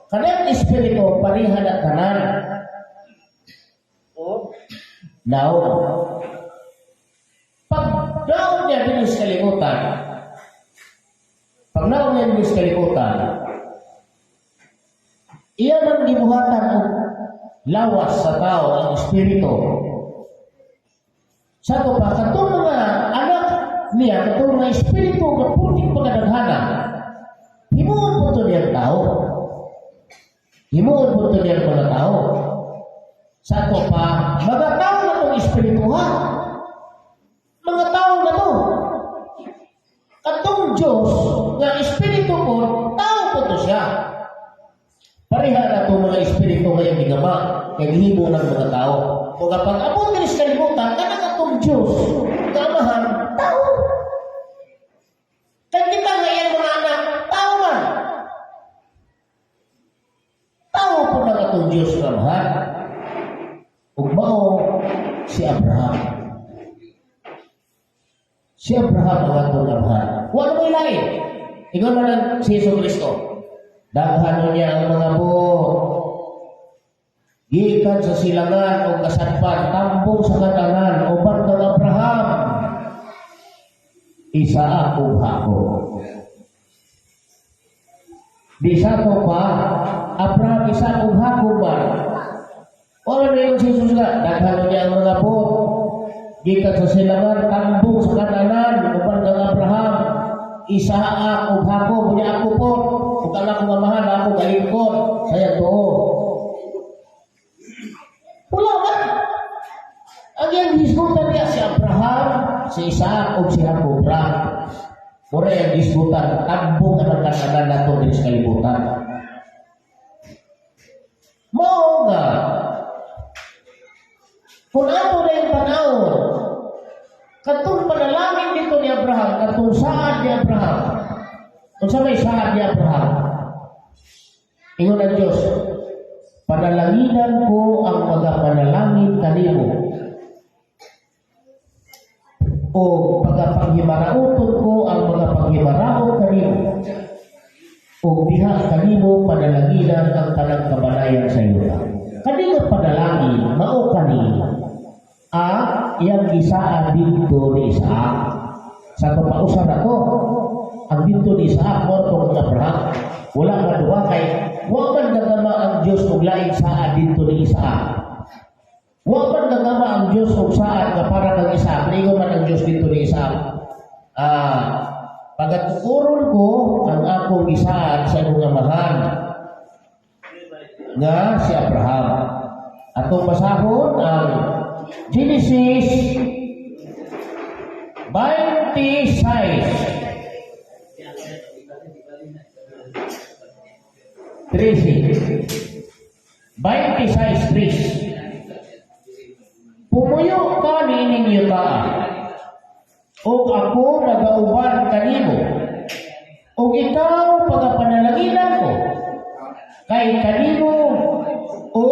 kanang espiritu pareha na tanan. O now, pag naon niya din sa kalibutan, iya man gibuhatan og lawas sa tao ang espiritu. Sa to pa, katong mga anak niya, katong mga espiritu nga puting pagkadaghana, himuon po ito niyang tao. Himuon po ito niyang mga tao. Sa to pa, mga tao na itong espiritu ha. Mga tao na to. Katong Diyos, nga espiritu po, tao po ito siya. Pareha na itong mga espiritu ngayong ginama, kaya himo ng mga tao. Kung kapag abot din sa kalimutan, kanang atong Diyos, kaamahan, tao. Kaya kita ngayon mga anak, tao man. Tao po ng atong Diyos kaamahan. Kung mao, si Abraham. Si Abraham ang atong kaamahan. Huwag mo ilain. Ikaw man si Yesu Cristo. Daghan niya ang mga buhok. Gikan sa silangan o kasadpan, tambong sa katanan, uban ng Abraham. Isaak o Jacob. Di sa to pa, Abraham, Isaak o Jacob ba? O ano yung Jesus nga? Daghan niya ang mga buhok. Gikan sa silangan, tambong sa katanan, uban ng Abraham. Isaak o Jacob, niya ako po. Kung anak ko mamahan, ako galingkod. Saya to. Wala man. Ang yung hisgutan niya si Abraham, si Isaac, o si Jacob. Mura yung hisgutan, tambong ang katanan na ito din sa kalibutan. Mao nga, kung ato na yung panahon, katong panalangin dito ni Abraham, katong saad ni Abraham, kung sa may saad ni Abraham, ingon ang Diyos, panalanginan ko ang mga panalangin kanimo o pagpanghimarauton ko ang mga panghimaraot kanimo o diha kanimo panalanginan ang panagkabanayan sa iyo. Kanino panalangin, mao kanino iyang Isaac dito ni Isaac. Sa pagpausa na to, ang dito ni Isaac mo itong Abraham. Wala nga duwa kay huwag man nagama ang Diyos kung laing saad dito ni Isaac. Huwag man nagama ang Diyos kung saad na para ng Isaac. Lingon man ang Diyos dito ni Isaac. Pagatukuron ko ang akong Isaac sa inyong amahan nga si Abraham. Atong basahon ang Genesis 26. 26:3. Pumuyo ka nining yuta, o ako nagauban kanimo, o ikaw pagapanalaginan ko, kay kanimo o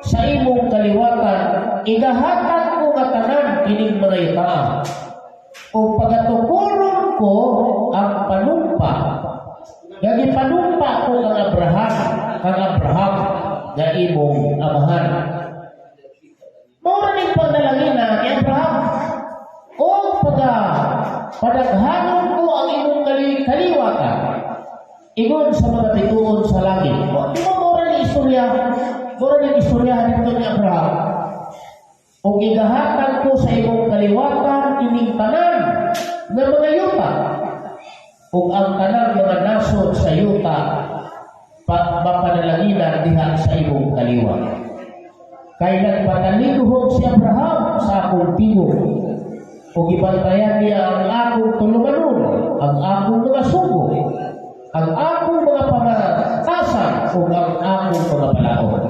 sa imong kaliwatan, igahatag ko nga tanan kining mga yuta, o pagatukuron ko ang panumpa, gagi panumpa ko kang Abraham nga imong amahan. Mura ning pagdalangin na ni Abraham, o padaghanon ko ang imong kaliwatan, ingon sa mga bituon sa langit. O di mo mura ni istorya o gigahatag ko sa imong kaliwatan ining tanan nga mga yuta ug ang tanan mga nasod sa yuta mapanalaginan diha sa imong kaliwa. Kay nagpatalinhog si Abraham sa akong tingog o gibantayan niya ang akong tulumanon, ang akong mga sugo, ang akong mga pamatasan o ang akong mga palaon.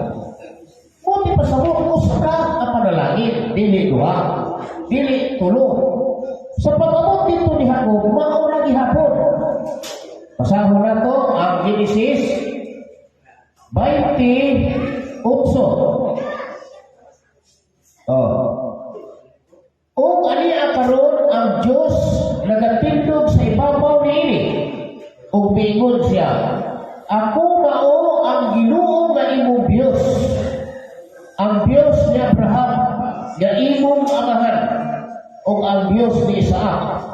Buti pa sa mo, usa ang panalangin, dili duha, dili tulo. Sa pag-abot dito ni Jacob, maura gihapon. Pasahon na to ang Genesis 28. O aniya karon ang Diyos nagatindog sa ibabaw niini ug miingon siya, ako mao ang Ginoo nga imong Dios, ang Dios ni Abraham nga imong amahan ug ang Dios ni Isaac.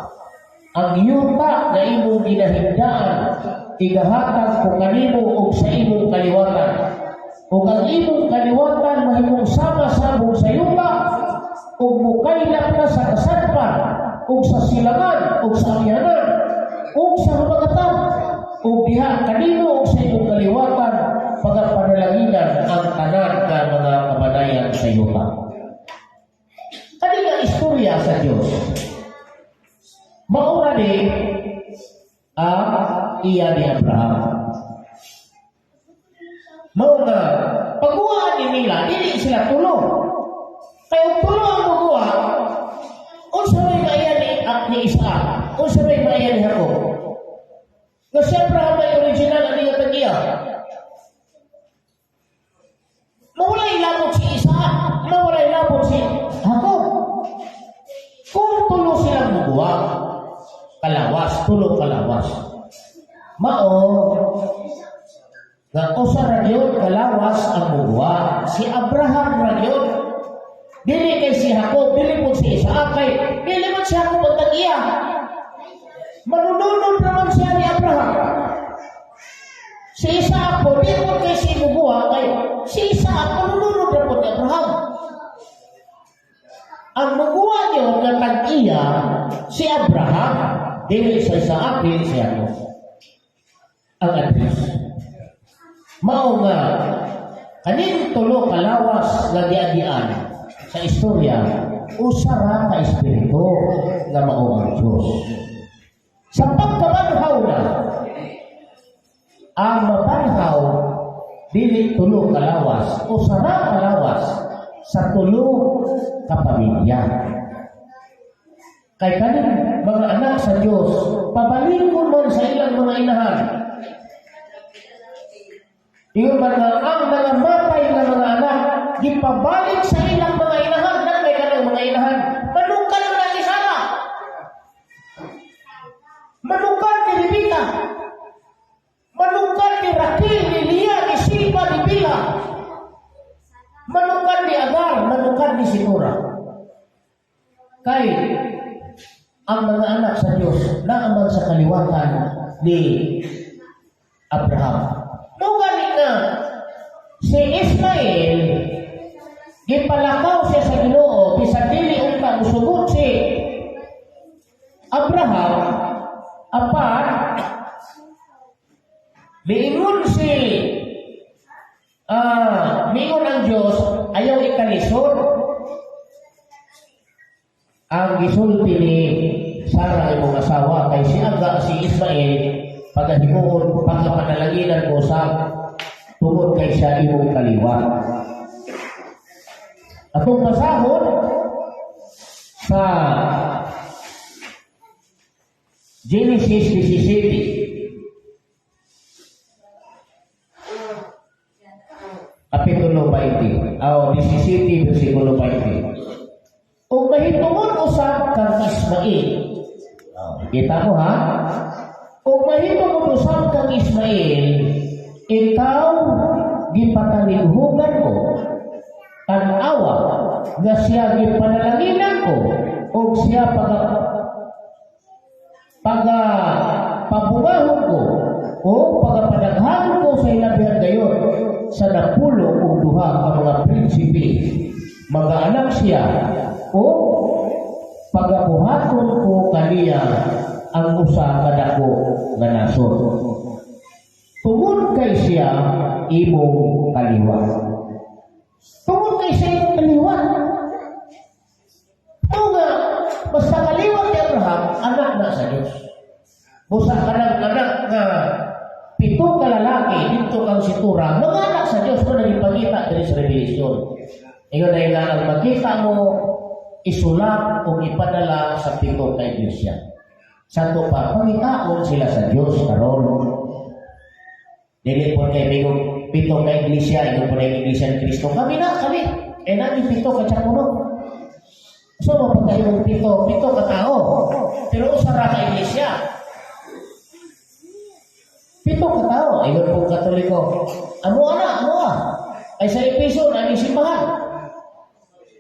Ang yuta nga imong ginahigdaan igahatag ko kanimo ug sa imong kaliwatan, ug ang imong kaliwatan mahimong sama-sabong sa yuta ug mukaylap na sa kasadpan ug sa silangan ug sa amihanan ug sa habagatan ug diha kanino ug sa imong kaliwatan pagapanalaginan ang tanan nga mga kamanayan sa yuta. Kani nga istorya sa Dios. Maura ni ang iya ni Abraham. Maura, pagkuhaan ni nila, dili sila tulong. Kaya tulo ang magawa, unsa may maya ni Isaac, unsa may maya ni Jacob. Nga si Abraham may original ang iyong tagiya. Mawala ilabot si Isaac, mawala ilabot si Jacob. Kung tulo silang magawa, kalawas, tulo kalawas. Mao, nga usa ra gyud kalawas ang magawa, si Abraham ra gyud. Dili kay si Jacob, dili po si Isaac, kay dili man si Jacob ang tagiya. Manununod naman siya ni Abraham. Si Isaac po, di po kay si Mubuha, kay si Isaac, manununod na po ni Abraham. Ang Mubuha niyo na tagiya, si Abraham, dili sa Isaac, dili si Jacob. Ang address. Mao nga, kaning tulo kalawas nga giagian sa istorya, usara ka espiritu nga mao ang Diyos. Sa pagkabanhaw na, ang mabanhaw dili tulo kalawas, usara kalawas sa tulo ka pamilya. Kay kaning mga anak sa Diyos, pabalingon mo sa ilang mga inahan. Yung mga ang mga matay na mga anak, gipabalik sa ilang mga inahan, may kanang mga inahan, manukan na ni Sara. Manukan ni Rebecca. Manukan ni Raquel, ni Leah, ni Silva, ni Bila. Manukan ni Agar, manukan ni Sinura. Kay ang mga anak sa Diyos naaman sa kaliwatan ni Abraham. Nugaling na si Ismael, gipalakaw siya sa Ginoo bisan dili unta musugod si Abraham, apat miingon miingon ang Diyos ayaw ikalisod ang gisulti ni Sarah imong asawa kay si Aga si Ismael paghimuon pagpanalaginan ko sa tungod kay siya imong kaliwa. Atong pasahod sa Genesis 17 kapitulo 20 o 17 versikulo 20. Kung mahitungod usab kang Ismael, kita mo ha? Kung mahitungod usab kang Ismael, ikaw gipatalinhugan ko, tanawa nga siya gipanalaginan ko, o siya pabungahon ko, o pagapadaghan ko sa ilabihang gayon sa napulo kong duha ang mga prinsipe Mag-anak siya o pagabuhaton ko kaniya ang usa ka dako nga nasod. Tungod kay siya imong kaliwa. Tungod kay siya imong kaliwa. Ito nga, basta kaliwa ni Abraham, anak na sa Diyos. Busa ka ng anak nga pito ka lalaki, dito kang situra, mga anak sa Diyos mo nagipagita din sa Revelation. Ikaw na yung ang makita mo, isulat o ipadala sa pito ka iglesia. Sa ito pa, pangitaon sila sa Diyos, karon. Dili po kayo may pito ka iglesia, ito po na yung iglesia ni Kristo. Kami. Eh namin pito ka tsakuno. So, mapag kayong pito ka tao. Pero usara ka iglesia. Pito ka tao. Ayun po Katoliko. Amo. Ay sa Epeso, namin simbahan.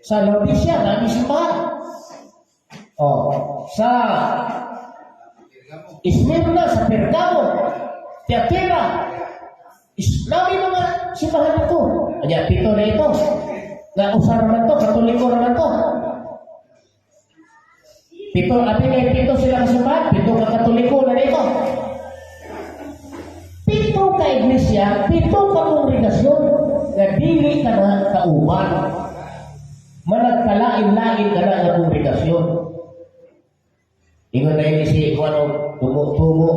Sa Laodicea, namin simbahan. Sa Esmirna, sa Pergamo, Tiatira, namin mga simbahan ito. Kaya pito na ito. Na usara naman ito, Katoliko naman ito. Pito sila kasimbahan, pito ka Katoliko na ito. Pito ka iglesia, pito ka kongregasyon na dili ka na kauban. Managkalain-lain ka na ng kongregasyon. Ingon na yun si tumo.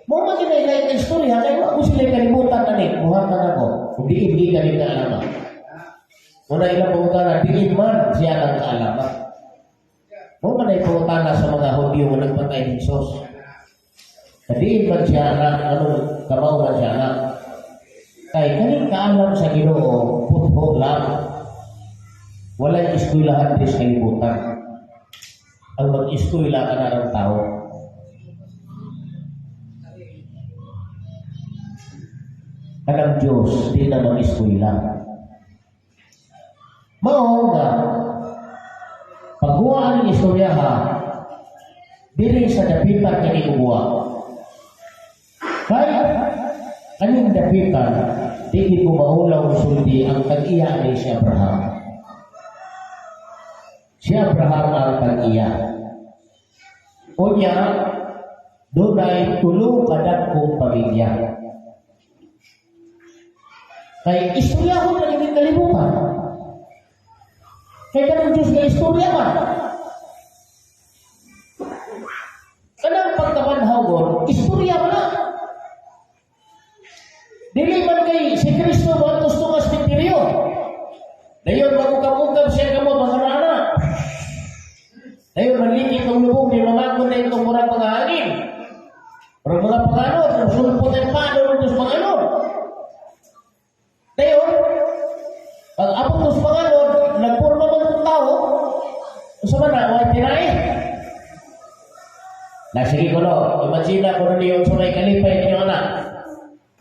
Mo maginay-lain na istorya, kaya ako sila kalimutan na rin, buhatan ako. Kung di ka rin kaalaman. Muna ilang pumunta na, di man siya ng kaalaman. Mo man ay pumunta na sa mga Hudyo na nagpatay ng Isos. Di man siya na, kabaw man siya na. Kaya kaning kaalam sa Ginoo, putho lang. Walang eskwelahan din sa kalimutan. Ang mag-eskwela ka na ng tao. Kanang Diyos, di na mag-eskwela. Mao nga, pagbuhaan ng istorya ha, diri sa dapitan kaniguwa. Kaya, kaning dapitan, di ko maulaw sulti ang tag-iya ni si Abraham. Si Abraham ang tag-iya. O niya, doon ay tulong kadat kong pamilya. Kaya istorya ko na hindi kalimutan. Kaya kanang Diyos na istorya man. Kanang pagkabanhaw ko, istorya mo na. Dili man kay si Kristo wantos tungas misteryo. Dayon magukam-ukam siya kamo mga rana. Dayon malikit ng lubong ni mamangon na itong murang mga hangin. Pero mga panganon, sulpot ang paano ng panganon. Dayon, pag abot ng panganon, nagpurma man ng tao, usama na, huwag tinae. Sige ko no, imagine ko rin yung sunay kalipay ng anak.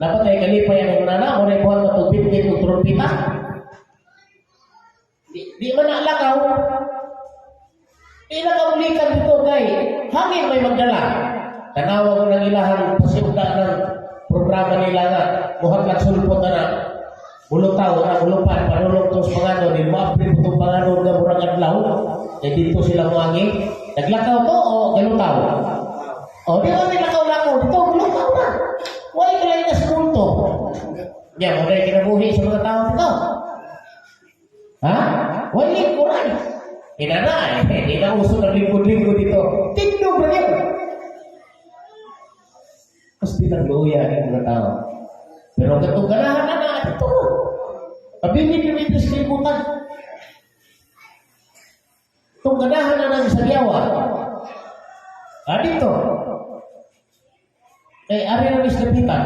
Dapat ay kalipay ang anak, o rin buhat na tubig-bit ng trumpita. Di man nalakaw. Inakamulikan dito kay hangin may magdala. Tanawa ko ng ilahang pasimda ng programa nila nga. Buhat lang sulpot na bulutaw na bulupan, panulong itong panganon, ilmapri po itong panganon na murang adlaw. Eh dito sila muangi. Naglakaw to o galutaw? O di ba naglakaw-lakaw? Dito, galutaw na. Huwag ka lang na school to. Yan, wala yung kinabuhi sa mga tao dito. Ha? Huwag yung kuran. Inana, hindi na uso ng lingkod-lingkod dito. Tindog na yun. Mas pinagluya ng mga tao. Pero katong ganahan na ito. Pabili nyo ito sa kalimutan. Itong ganahan na namin sa Diyawa. Dito. Ari na nislapitan.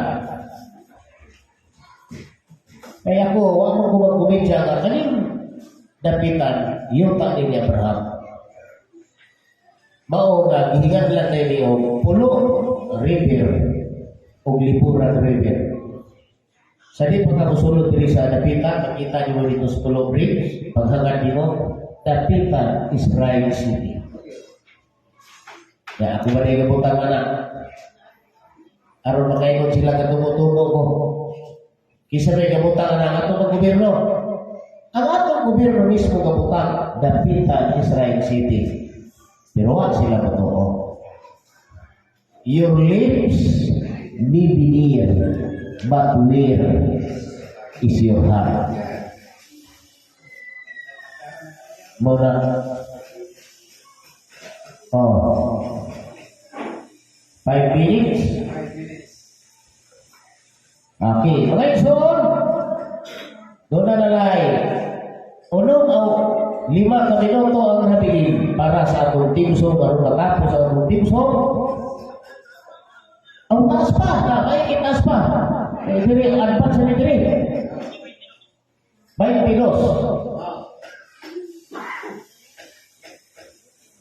Kaya ako, huwag mo kumagkumidya ka. Kaning dapitan, yuta din ni Abraham. Mao nga, gihingan lang tayo niyo, pulo river o lipuran river. Sa di pagkakusulod diri sa dapitan, makita niyo dito sa pulo bridge, paghangan niyo, dapitan is Bride City. Kaya ako ba na ikabutang anak? Aron makaingon sila katumutumo ko. Kisa may ikabutang anak ato ng gobyerno. Ang atong gobyerno mismo kabutang dapitan Israel City. Pero wala sila totoo. Your lips may be near, but where is your heart? Muna. Oh. 5 minutes. Okay. Mga igsoon, doon na nalay. Unong o 5 na minuto ang nabilin para sa atong timsong, baru matapos ang atong timsong. Ang taas pa, may itaas pa. Eh, diri, advance na diri. 20 kilos.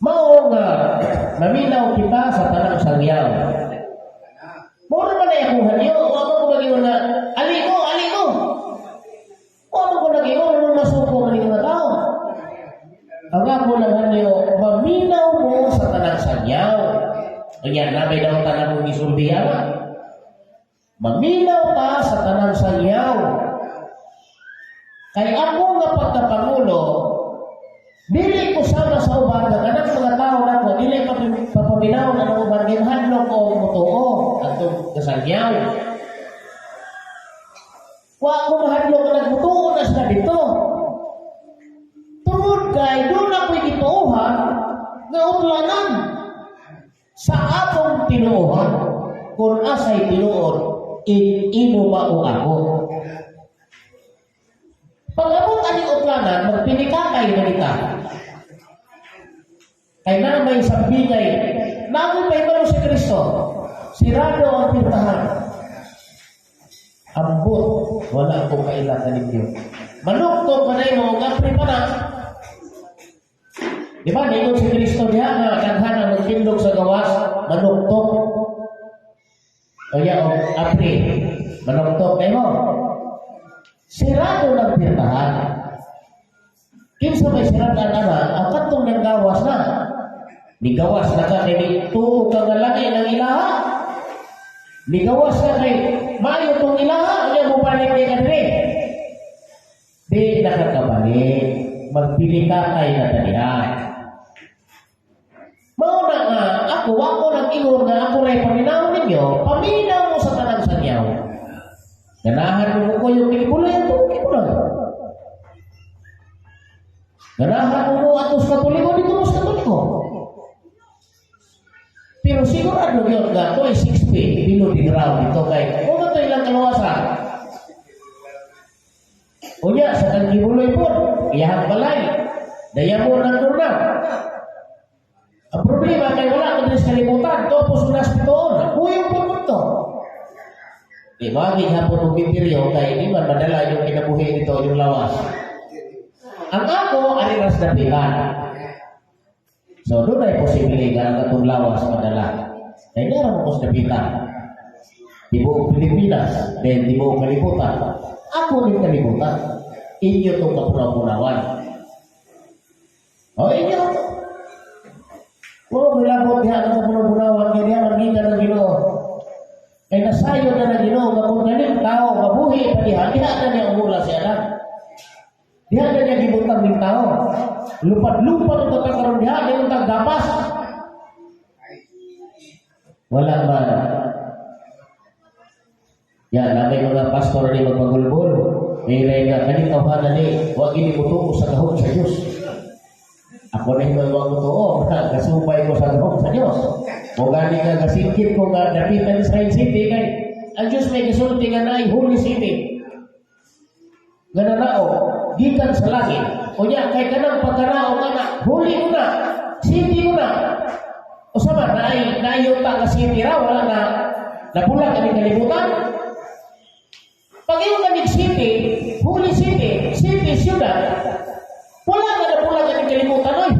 Mao nga naminaw kita sa tanang sangyaw. Mura man ay akong hanyo, o ako ko mag-iwan na, aligo! O ako ko nag-iwan, nung masuko man yung mga tao. Ang ako lang hanyo, maminaw mo sa tanang sangyaw. Kanya, nabay daw tanang mong isulbihan. Maminaw ka sa tanang sangyaw. Kaya ako nga pagkapangulo, dili ko sama sa uban nga kanang mga tao nako dili papaminaw na ng uban ginhadlok ko mutuo atong kasangyaw. Wa ko mahadlok na nagmutuo na sila dito. Tungod kay doon ako'y gituuhan nga utlanan sa atong tinuuhan kung asay tinuod imo mao ako. Pag-abot ani utlanan magpinikakay na kita. Kay na may sabbingay, namin pa ibalo si Kristo, sirado ang pintahan. Ambot, wala akong kailangan ninyo. Manuktok pa na mo, ngapri pa na. Di ba, ningon si Kristo niya, nga kanhana magtindog sa gawas, manuktok. Kaya, apri, manuktok kayo. Sirado ng pintahan. Kinsa may siradan na, ang katong ng gawas na. Nigawas na ka kay tuo ka nga lagi ng ilaha. Nigawas na kay maayo tong ilaha, niya mo balik ni kadre. Di nakakabalik. Magpili ka kay natalihan. Mauna nga, ako nang ingon na ako rin paminaw ninyo, paminaw mo sa tanang sanyaw. Ganahan mo ko yung kinibulan, ito kinibulan. Ganahan mo atos katuligo, dito mas katuligo. Pero sigurado yun nga, ito ay 6 feet below the ground ito kay kung ito ilang kaluwasan. O niya, sa tangkibuloy po, iyahang balay. Daya mo nandun na. Ang problema kay wala ko din sa kalimutan, ito po sunas pitoon. Kuyong po ito. Di ba, hapon ng bipiryo, kaya di man madala yung kinabuhi nito, yung lawas. Ang ako, aliras na pihan. So, doon ay posibleng ang katong lawas madala. Kaya naman mo sa napitan. Di buong Pilipinas, then di buong kalibutan. Ako din kalibutan. Inyo itong kapunaw-punawan. O, inyo. O, bilabot niya ang kapunaw-punawan, kaya magiging ng Ginoo. Kaya nasayo na ng Ginoo, kung galing tao, mabuhi, padihan, diha na niya umula siya na. Diha na niya gibutang ng tao. Lupat-lupat ito kakaroon diha, di untang gapas. Wala man. Yan, may mga pastor ni magpagulbol. May nga, kanitawanan ni, huwag inimutuo sa gahon sa Diyos. Ako na yung mga mutuo, kasubay ko sa gahon sa Diyos. Kung gani nga kasingkit ko nga dapitan sa City, kay ang Diyos may kasulti nga na ay Holy City. Gananao, gikan sa langit. O niya, kay kanang pagkanao nga na, huli mo na, city mo na. O sama, naayot ka city raw, wala na, napulang kami kalibutan. Pag yung kami city, huli city, city, syudad, wala na napulang kami kalibutan, oy.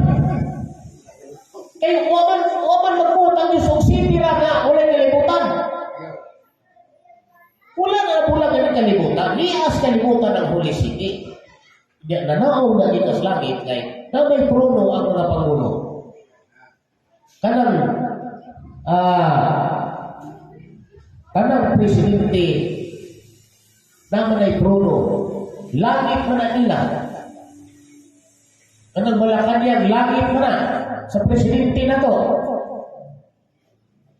Kaya waman magputang yung song city raw na, wala kalibutan. Wala na napulang kami kalibutan, lias kalibutan ng huli city. Diya nanaaw na dito sa langit kay na may trono ang mga pangulo. Kanang presidente na may trono. Langit man nila, Kanang Malacanang langit na sa presidente na to.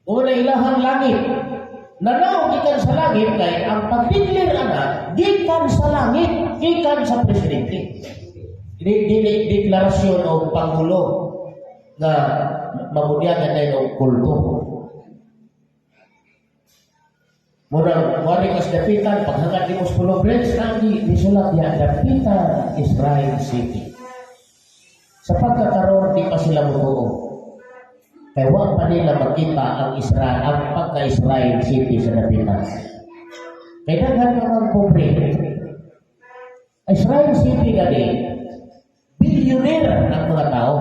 Una ilahang langit. Nanaw gikan sa langit kay ang pagdiklir ana gikan sa langit, gikan sa presidente. Deklarasyon o pangulo na mabunyagan na yung kulto. Muna, wari kas dapitan, paghangad ni Muspulo Prince, ang isulat niya, dapitan Israel City. Sa pagkakaroon, di pa sila mutuo. Kaya huwag pa nila makita ang Israel, ang pagka-Israel City sa dapitan. Kaya daghan naman pobre. Israel City gani, billionaire ang mga tao.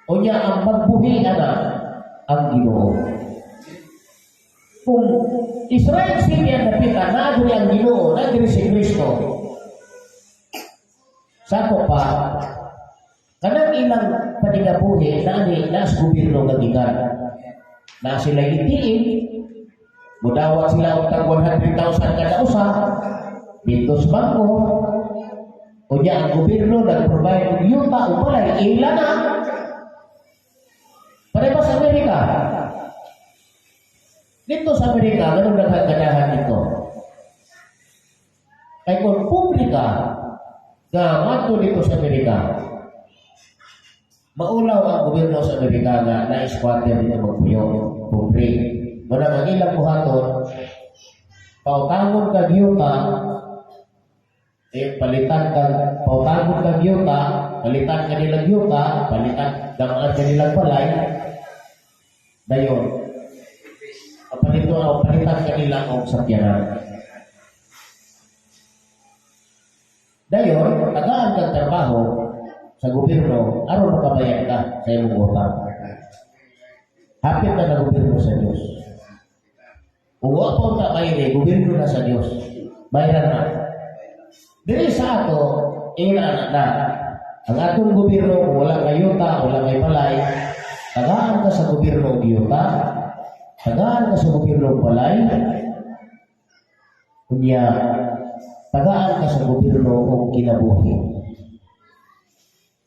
O niya ang magbuhi na ang Ginoo. Kung Israel City ang dapitan, naaduri ang Ginoo, naaduri si Kristo. Sako pa, kanang ilang panigabuhi na sa gobyerno gagigan. Na sila itiin, mudawat sila utang 100,000 kada usa, dito sa bangko, o niya ang gobyerno nag-provide ng yuta o palay, ilan na. Pareho sa Amerika. Dito sa Amerika, ganun nagkaganahan dito. Kaya kung publika na mato dito sa Amerika, maulaw ang gobyerno sa Amerika na na-squatter dito magpuyo, pobre. Muna ang ilang buhaton, pautangon kag yuta, palitan kag pautangon kag yuta, palitan kanilang yuta, palitan damaan kanilang balay, dayon. Palitan kanilang og sakyanan. Dayon, tagaan kag trabaho sa gobyerno, aron makabayad ka sa imong utang. Hapit ka na gobyerno sa Diyos. Kung wa pa ka bayad, gobyerno na sa Diyos. Bayaran na. Dili sa ato, ina na. Ang atong gobyerno, kung wala kay yuta, wala kay balay, tagaan ka sa gobyerno og yuta, tagaan ka sa gobyerno og balay, kunya tagaan ka sa gobyerno og kinabuhi.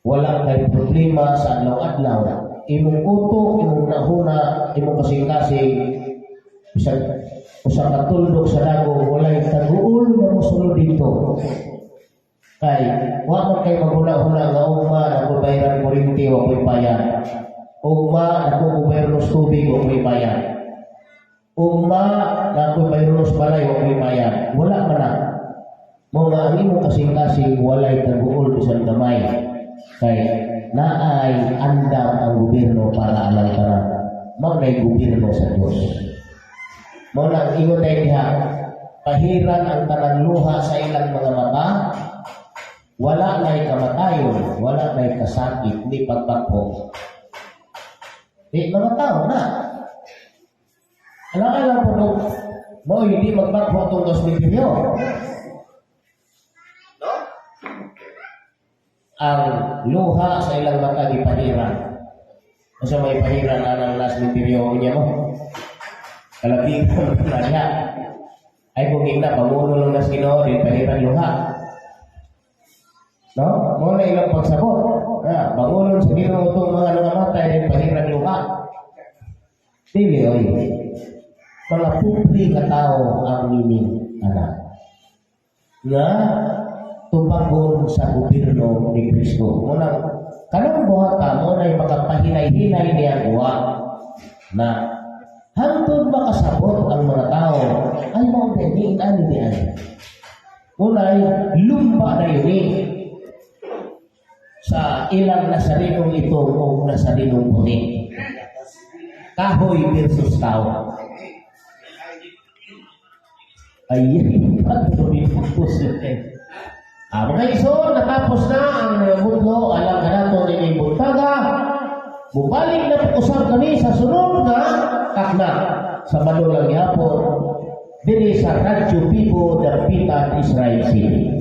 Wala kay problema sa adlaw-adlaw. Imong utok, imong nahuna, imong kasing-kasing, usa ka tuldok sa dago, walay taguol na mosulod dito. Kay, wa man kay maghuna-huna nga ugma na kubayran kurinti, wa ko'y bayan. Ugma na kubayran sa tubig, wa ko'y bayan. Ugma na kubayran sa balay, wa ko'y bayan. Wala man na. Mga ang imong kasing-kasing, walay taguol bisan gamay. Kay naay andam ang gobyerno para alam ka na magnay gobyerno sa Diyos. Muna ang ingon tayo diha, pahiran ang tanang luha sa ilang mga mata, wala na'y kamatayon, wala na'y kasakit, ni pagpakpo. Mga tao na. Alam po nung mo hindi magpakpo itong 2,000 milyon. Ang luha sa ilang mata di pahiran. Kasi may pahiran na ng last material niya mo. Kalabing ko na niya. Ay kung ina, pamuno lang nas Ginoo din pahiran luha. No? Mo na ilang pagsabot. Pamuno sa Ginoo itong mga nangamatay din pahiran luha. Dili, oy. Mga pupli ka tao ang mining anak. Nga, tumagon sa gobyerno ni Kristo. Muna, kanang buhata mo na yung makapahinay-hinay niya buwa na hantod makasabot ang mga tao ay mga diniin niya. Muna, lumba na yun sa ilang nasarinong ito o nasarinong puti. Kahoy versus tao. Ayun, patuloy po sila. Mga iso, natapos na ang mutlo, alam ka na ito ni Buntaga. Bubalik na usap kami sa sunod na takna sa Manulang Yapon, dili sa Radyo Vivo, Dapitan, Israel City.